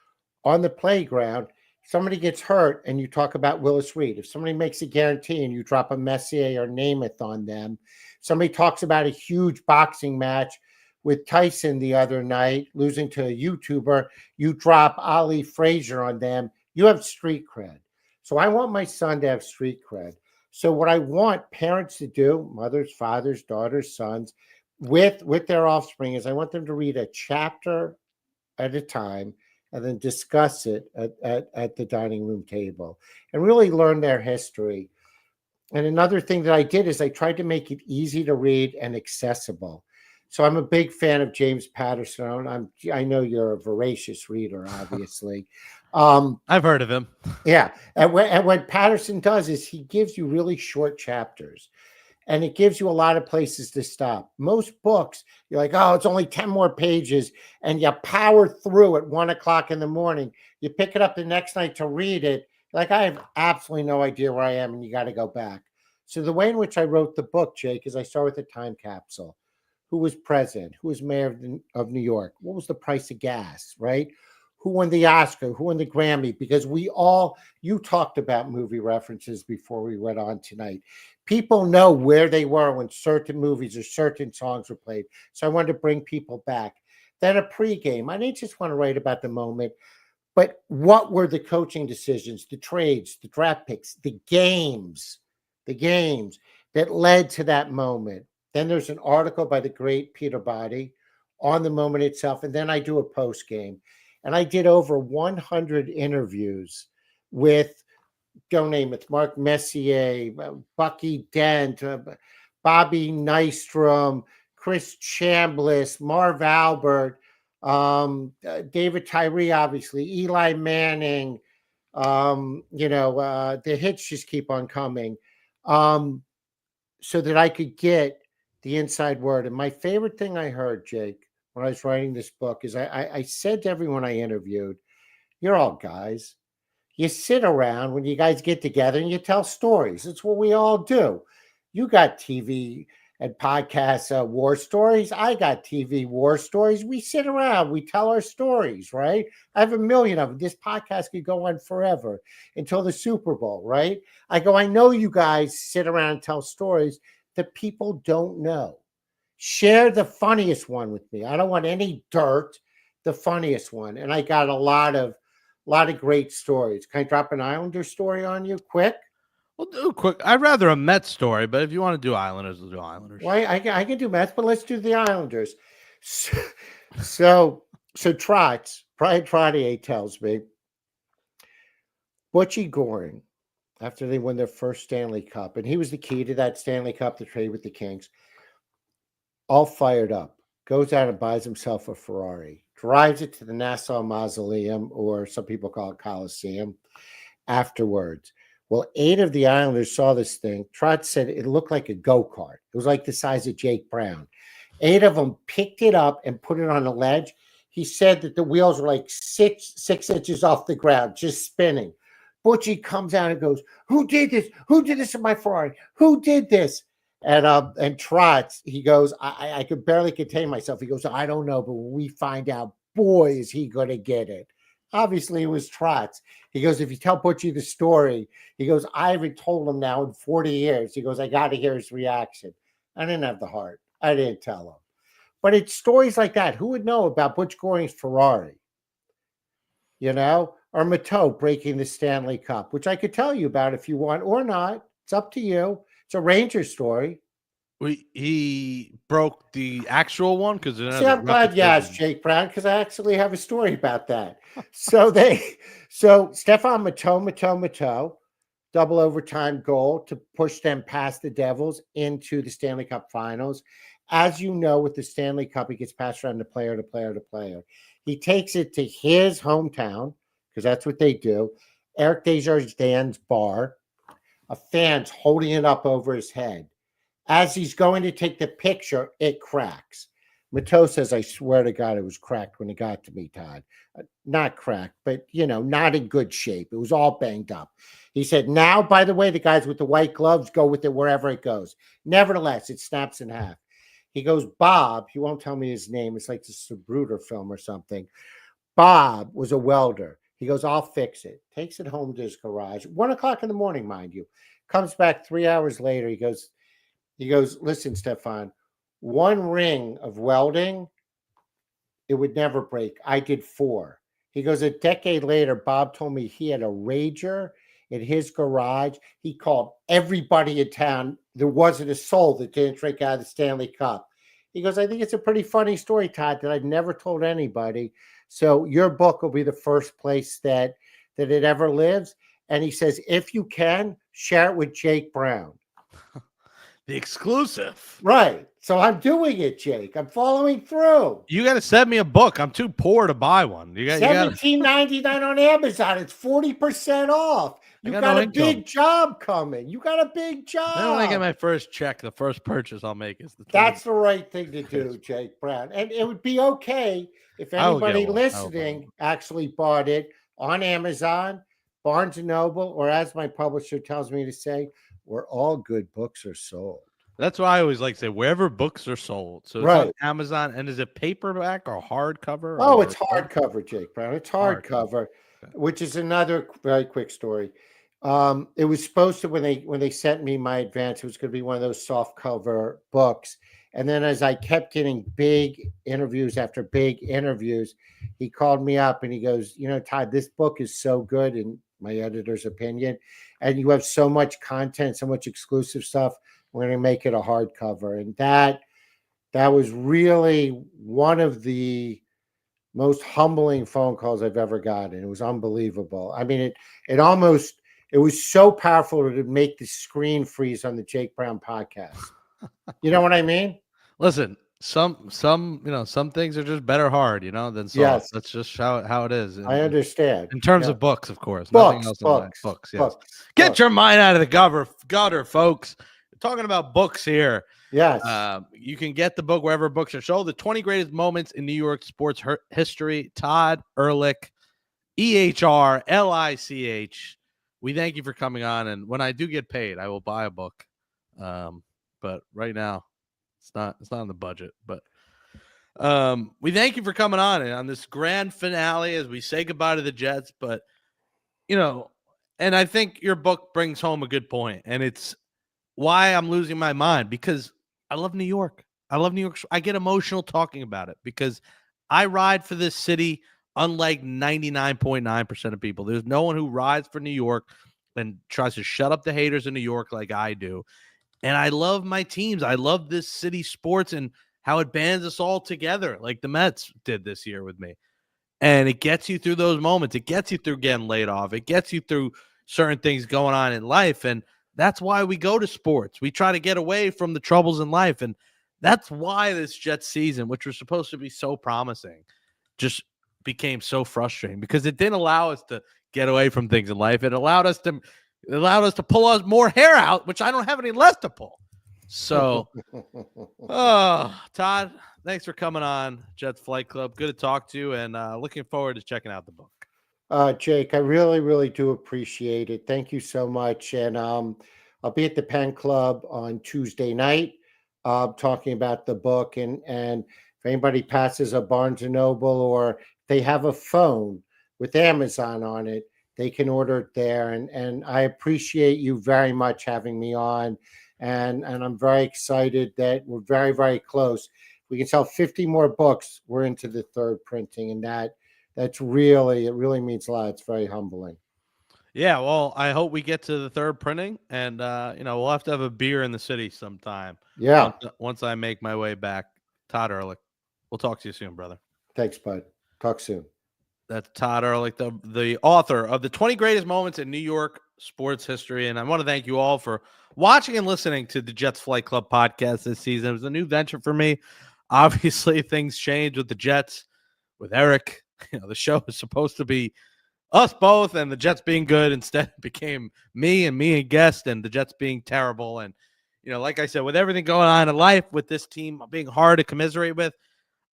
Speaker 3: on the playground, somebody gets hurt and you talk about Willis Reed. If somebody makes a guarantee and you drop a Messier or Namath on them, somebody talks about a huge boxing match with Tyson the other night, losing to a YouTuber, you drop Ali Frazier on them, you have street cred. So I want my son to have street cred. So what I want parents to do, mothers, fathers, daughters, sons, with their offspring, is I want them to read a chapter at a time and then discuss it at the dining room table and really learn their history. And another thing that I did is I tried to make it easy to read and accessible. So I'm a big fan of James Patterson. I know you're a voracious reader, obviously.
Speaker 1: I've heard of him.
Speaker 3: Yeah. And what Patterson does is he gives you really short chapters. And it gives you a lot of places to stop. Most books, you're like, oh, it's only 10 more pages, and you power through at 1:00 in the morning. You pick it up the next night to read it. Like, I have absolutely no idea where I am, and you got to go back. So the way in which I wrote the book, Jake, is I start with a time capsule. Who was president? Who was mayor of New York? What was the price of gas, right? Who won the Oscar? Who won the Grammy? Because you talked about movie references before we went on tonight. People know where they were when certain movies or certain songs were played. So I wanted to bring people back. Then a pregame. I didn't just want to write about the moment, but what were the coaching decisions, the trades, the draft picks, the games that led to that moment. Then there's an article by the great Peter Body on the moment itself. And then I do a post game. And I did over 100 interviews with, don't name it, Mark Messier, Bucky Dent, Bobby Nystrom, Chris Chambliss, Marv Albert, David Tyree, obviously, Eli Manning. The hits just keep on coming, so that I could get the inside word. And my favorite thing I heard, Jake, when I was writing this book is I said to everyone I interviewed, you're all guys. You sit around when you guys get together and you tell stories. It's what we all do. You got TV and podcasts, war stories. I got TV war stories. We sit around. We tell our stories, right? I have a million of them. This podcast could go on forever until the Super Bowl, right? I know you guys sit around and tell stories that people don't know. Share the funniest one with me. I don't want any dirt, the funniest one. And I got a lot of great stories. Can I drop an Islander story on you quick?
Speaker 1: We'll do quick. I'd rather a Mets story, but if you want to do Islanders, we'll do Islanders.
Speaker 3: Well, I can do Mets, but let's do the Islanders. So Brian Trottier tells me Butchie Goring, after they won their first Stanley Cup, and he was the key to that Stanley Cup, the trade with the Kings, all fired up, goes out and buys himself a Ferrari, drives it to the Nassau Mausoleum, or some people call it Coliseum, afterwards. Well, 8 of the Islanders saw this thing. Trot said it looked like a go-kart. It was like the size of Jake Brown. 8 of them picked it up and put it on a ledge. he said that the wheels were like six inches off the ground, just spinning. Butchie comes out and goes, "Who did this? Who did this in my Ferrari? Who did this?" And Trots, he goes, I could barely contain myself. He goes, "I don't know, but when we find out, boy, is he going to get it." Obviously, it was Trots. He goes, "If you tell Butchie the story," he goes, "I haven't told him now in 40 years. He goes, I got to hear his reaction." I didn't have the heart. I didn't tell him. But it's stories like that. Who would know about Butch Goring's Ferrari? Or Mateau breaking the Stanley Cup, which I could tell you about if you want or not. It's up to you. It's a Ranger story.
Speaker 1: He broke the actual one because
Speaker 3: See, I'm glad you asked, Jake Brown, because I actually have a story about that. So Stefan Mateau, double overtime goal to push them past the Devils into the Stanley Cup Finals. As you know, with the Stanley Cup, it gets passed around to player to player to player. He takes it to his hometown, because that's what they do, Eric Desjardins' bar. A fan's holding it up over his head. As he's going to take the picture, it cracks. Mateau says, "I swear to God, it was cracked when it got to me, Todd." Not cracked, but, not in good shape. It was all banged up. He said, "Now, by the way, the guys with the white gloves go with it wherever it goes. Nevertheless, it snaps in half." He goes, Bob, he won't tell me his name. It's like the Sabruder film or something. Bob was a welder. He goes, "I'll fix it." Takes it home to his garage. 1 o'clock in the morning, mind you. Comes back 3 hours later. He goes, "Listen, Stefan, one ring of welding, it would never break. I did 4. He goes, "A decade later, Bob told me he had a Rager in his garage. He called everybody in town. There wasn't a soul that didn't drink out of the Stanley Cup." He goes, "I think it's a pretty funny story, Todd, that I've never told anybody. So your book will be the first place that it ever lives." And he says, "If you can, share it with Jake Brown."
Speaker 1: The exclusive.
Speaker 3: Right. So I'm doing it, Jake. I'm following through.
Speaker 1: You got to send me a book. I'm too poor to buy one. You got
Speaker 3: $17.99 on Amazon. It's 40% off. You got a big job coming. You got a big job.
Speaker 1: When I get my first check, the first purchase I'll make is
Speaker 3: That's the right thing to do, Jake Brown. And it would be okay if anybody listening actually bought it on Amazon, Barnes & Noble, or as my publisher tells me to say, where all good books are sold.
Speaker 1: That's why I always like to say wherever books are sold. So it's on Amazon. And is it paperback or hardcover?
Speaker 3: Oh, it's hardcover, Jake Brown. It's hardcover, which is another very quick story. It was supposed to, when they sent me my advance, it was going to be one of those soft cover books. And then as I kept getting big interviews after big interviews, he called me up and he goes, "Todd, this book is so good in my editor's opinion, and you have so much content, so much exclusive stuff. We're going to make it a hardcover." And that was really one of the most humbling phone calls I've ever gotten. It was unbelievable. I mean, it was so powerful to make the screen freeze on the Jake Brown podcast. You know what I mean?
Speaker 1: Listen, some things are just better hard, than soft.
Speaker 3: Yes.
Speaker 1: That's just how it is.
Speaker 3: I understand.
Speaker 1: In terms of books, of course.
Speaker 3: Books,
Speaker 1: Yes. Get your mind out of the gutter, folks. We're talking about books here.
Speaker 3: Yes.
Speaker 1: You can get the book wherever books are sold. The 20 Greatest Moments in New York Sports History. Todd Ehrlich, Ehrlich. We thank you for coming on. And when I do get paid, I will buy a book. But right now, it's not on the budget. But we thank you for coming on this grand finale as we say goodbye to the Jets. But, and I think your book brings home a good point. And it's why I'm losing my mind, because I love New York. I get emotional talking about it because I ride for this city unlike 99.9% of people. There's no one who rides for New York and tries to shut up the haters in New York like I do. And I love my teams. I love this city sports and how it bands us all together like the Mets did this year with me. And it gets you through those moments. It gets you through getting laid off. It gets you through certain things going on in life. And that's why we go to sports. We try to get away from the troubles in life. And that's why this Jets season, which was supposed to be so promising, just became so frustrating because it didn't allow us to get away from things in life. It allowed us to pull us more hair out, which I don't have any left to pull. So, Todd, thanks for coming on Jets Flight Club. Good to talk to you, and looking forward to checking out the book.
Speaker 3: Jake, I really, really do appreciate it. Thank you so much. And I'll be at the Pen Club on Tuesday night, talking about the book. And if anybody passes a Barnes and Noble or they have a phone with Amazon on it, they can order it there. And I appreciate you very much having me on. And I'm very excited that we're very, very close. We can sell 50 more books. We're into the third printing, and it really means a lot. It's very humbling.
Speaker 1: Yeah, well, I hope we get to the third printing, and we'll have to have a beer in the city sometime.
Speaker 3: Yeah.
Speaker 1: Once I make my way back. Todd Ehrlich. We'll talk to you soon, brother.
Speaker 3: Thanks, bud. Talk soon.
Speaker 1: That's Todd Ehrlich, the author of the 20 greatest moments in New York sports history. And I want to thank you all for watching and listening to the Jets Flight Club podcast this season. It was a new venture for me. Obviously, things changed with the Jets, with Eric. The show is supposed to be us both and the Jets being good. Instead, it became me and guest, and the Jets being terrible. And, like I said, with everything going on in life, with this team being hard to commiserate with,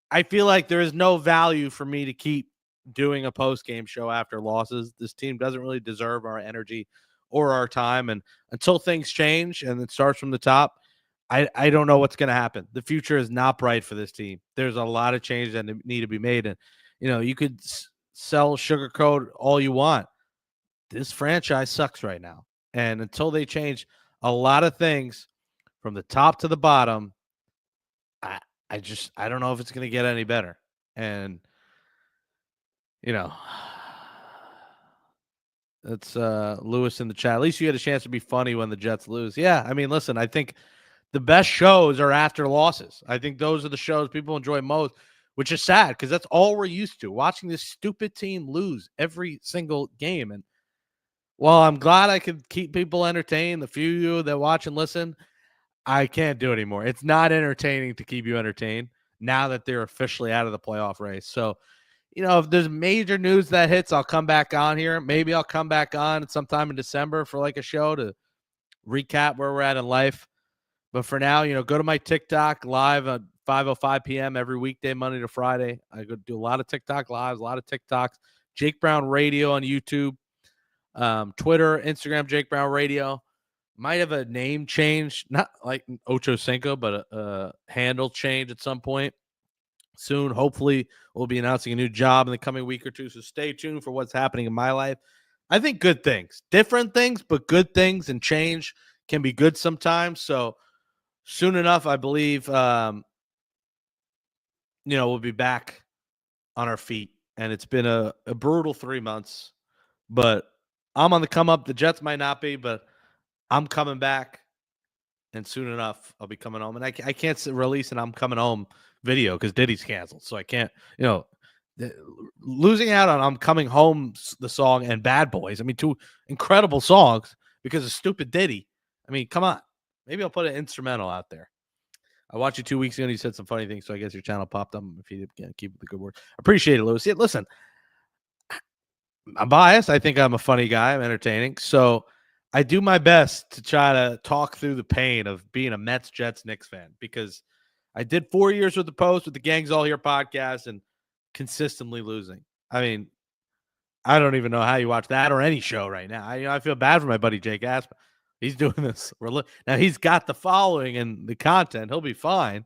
Speaker 1: I feel like there is no value for me to keep doing a post-game show after losses. This team doesn't really deserve our energy or our time. And until things change and it starts from the top, I don't know what's going to happen. The future is not bright for this team. There's a lot of changes that need to be made. And, you could sell sugarcoat all you want. This franchise sucks right now. And until they change a lot of things from the top to the bottom, I don't know if it's going to get any better. And, it's Lewis in the chat. At least you had a chance to be funny when the Jets lose. Yeah, I mean, listen, I think the best shows are after losses. I think those are the shows people enjoy most, which is sad because that's all we're used to, watching this stupid team lose every single game. And while I'm glad I could keep people entertained, the few of you that watch and listen, I can't do it anymore. It's not entertaining to keep you entertained now that they're officially out of the playoff race. So, if there's major news that hits, I'll come back on here. Maybe I'll come back on sometime in December for like a show to recap where we're at in life. But for now, go to my TikTok live at 5:05 p.m. every weekday, Monday to Friday. I go do a lot of TikTok lives, a lot of TikToks. Jake Brown Radio on YouTube, Twitter, Instagram, Jake Brown Radio. Might have a name change, not like Ocho Cinco, but a handle change at some point soon. Hopefully, we'll be announcing a new job in the coming week or two. So stay tuned for what's happening in my life. I think good things, different things, but good things and change can be good sometimes. So soon enough, I believe, we'll be back on our feet. And it's been a brutal 3 months, but I'm on the come up. The Jets might not be, but I'm coming back. And soon enough, I'll be coming home. And I can't release an I'm coming home video because Diddy's canceled. So I can't, losing out on I'm coming home, the song, and Bad Boys. I mean, two incredible songs because of stupid Diddy. I mean, come on. Maybe I'll put an instrumental out there. I watched you 2 weeks ago and you said some funny things. So I guess your channel popped up if you did keep the good word. Appreciate it, Lewis. Yeah, listen, I'm biased. I think I'm a funny guy. I'm entertaining. So I do my best to try to talk through the pain of being a Mets, Jets, Knicks fan because I did 4 years with the Post, with the Gangs All Here podcast, and consistently losing. I mean, I don't even know how you watch that or any show right now. I feel bad for my buddy Jake Aspa. He's doing this. Now he's got the following and the content. He'll be fine.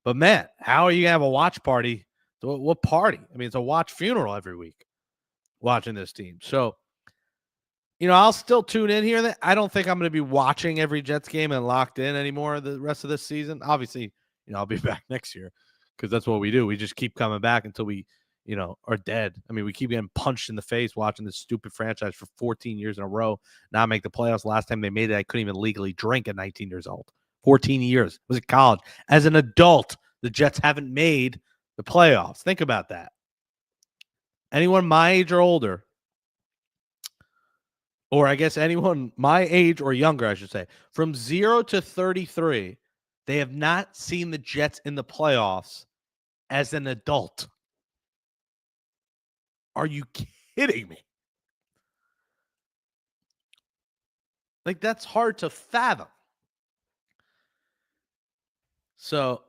Speaker 1: But man, how are you gonna have a watch party? What party? I mean, it's a watch funeral every week watching this team. So, I'll still tune in here. I don't think I'm going to be watching every Jets game and locked in anymore the rest of this season. Obviously, I'll be back next year because that's what we do. We just keep coming back until we, are dead. I mean, we keep getting punched in the face watching this stupid franchise for 14 years in a row. Now make the playoffs. Last time they made it, I couldn't even legally drink at 19 years old. 14 years. I was at college. As an adult, the Jets haven't made the playoffs. Think about that. Anyone my age or older, or I guess anyone my age or younger, I should say, from 0 to 33, they have not seen the Jets in the playoffs as an adult. Are you kidding me? Like, that's hard to fathom. So,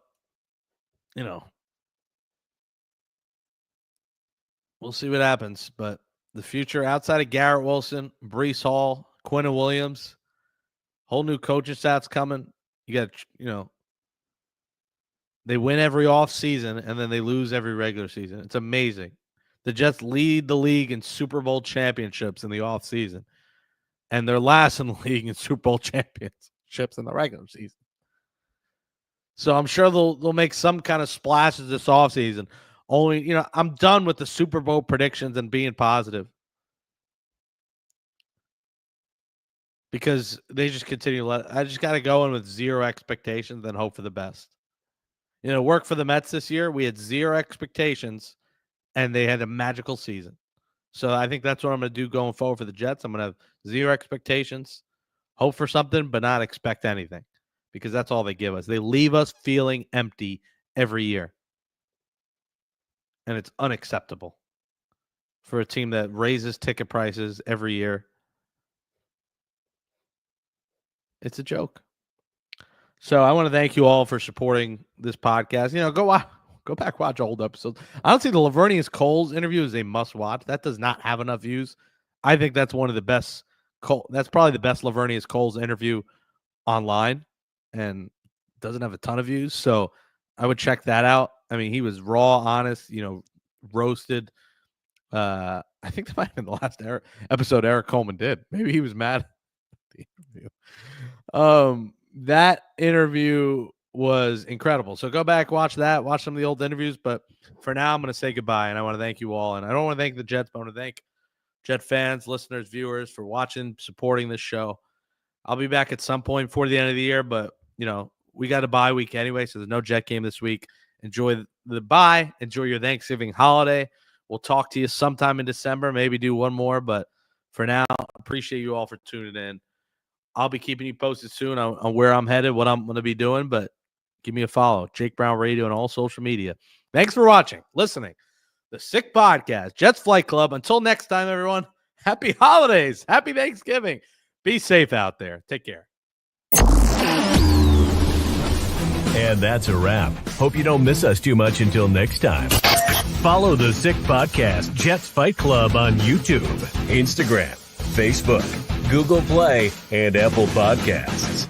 Speaker 1: We'll see what happens. But the future outside of Garrett Wilson, Breece Hall, Quentin Williams, whole new coaching staff's coming. You got, they win every offseason and then they lose every regular season. It's amazing. The Jets lead the league in Super Bowl championships in the offseason. And they're last in the league in Super Bowl championships in the regular season. So I'm sure they'll make some kind of splashes this offseason. Only, I'm done with the Super Bowl predictions and being positive. Because they just continue I just got to go in with zero expectations and hope for the best. Work for the Mets this year. We had zero expectations, and they had a magical season. So I think that's what I'm going to do going forward for the Jets. I'm going to have zero expectations, hope for something, but not expect anything, because that's all they give us. They leave us feeling empty every year, and it's unacceptable for a team that raises ticket prices every year. It's a joke. So I want to thank you all for supporting this podcast. Go back, watch old episodes. Honestly, the Lavernius Coles interview is a must watch. That does not have enough views. I think that's one of the best. That's probably the best Lavernius Coles interview online, and doesn't have a ton of views. So I would check that out. I mean, he was raw, honest, roasted. I think that might have been the last episode Eric Coleman did. Maybe he was mad at the interview. That interview was incredible. So go back, watch that, watch some of the old interviews. But for now, I'm going to say goodbye, and I want to thank you all. And I don't want to thank the Jets, but I want to thank Jet fans, listeners, viewers for watching, supporting this show. I'll be back at some point before the end of the year, but, we got a bye week anyway, so there's no Jet game this week. Enjoy the bye. Enjoy your Thanksgiving holiday. We'll talk to you sometime in December, maybe do one more. But for now, appreciate you all for tuning in. I'll be keeping you posted soon on where I'm headed, what I'm going to be doing, but give me a follow. Jake Brown Radio on all social media. Thanks for watching, listening. The Sick Podcast, Jets Flight Club. Until next time, everyone, happy holidays. Happy Thanksgiving. Be safe out there. Take care.
Speaker 2: And that's a wrap. Hope you don't miss us too much until next time. Follow the Sick Podcast, Jets Fight Club on YouTube, Instagram, Facebook, Google Play, and Apple Podcasts.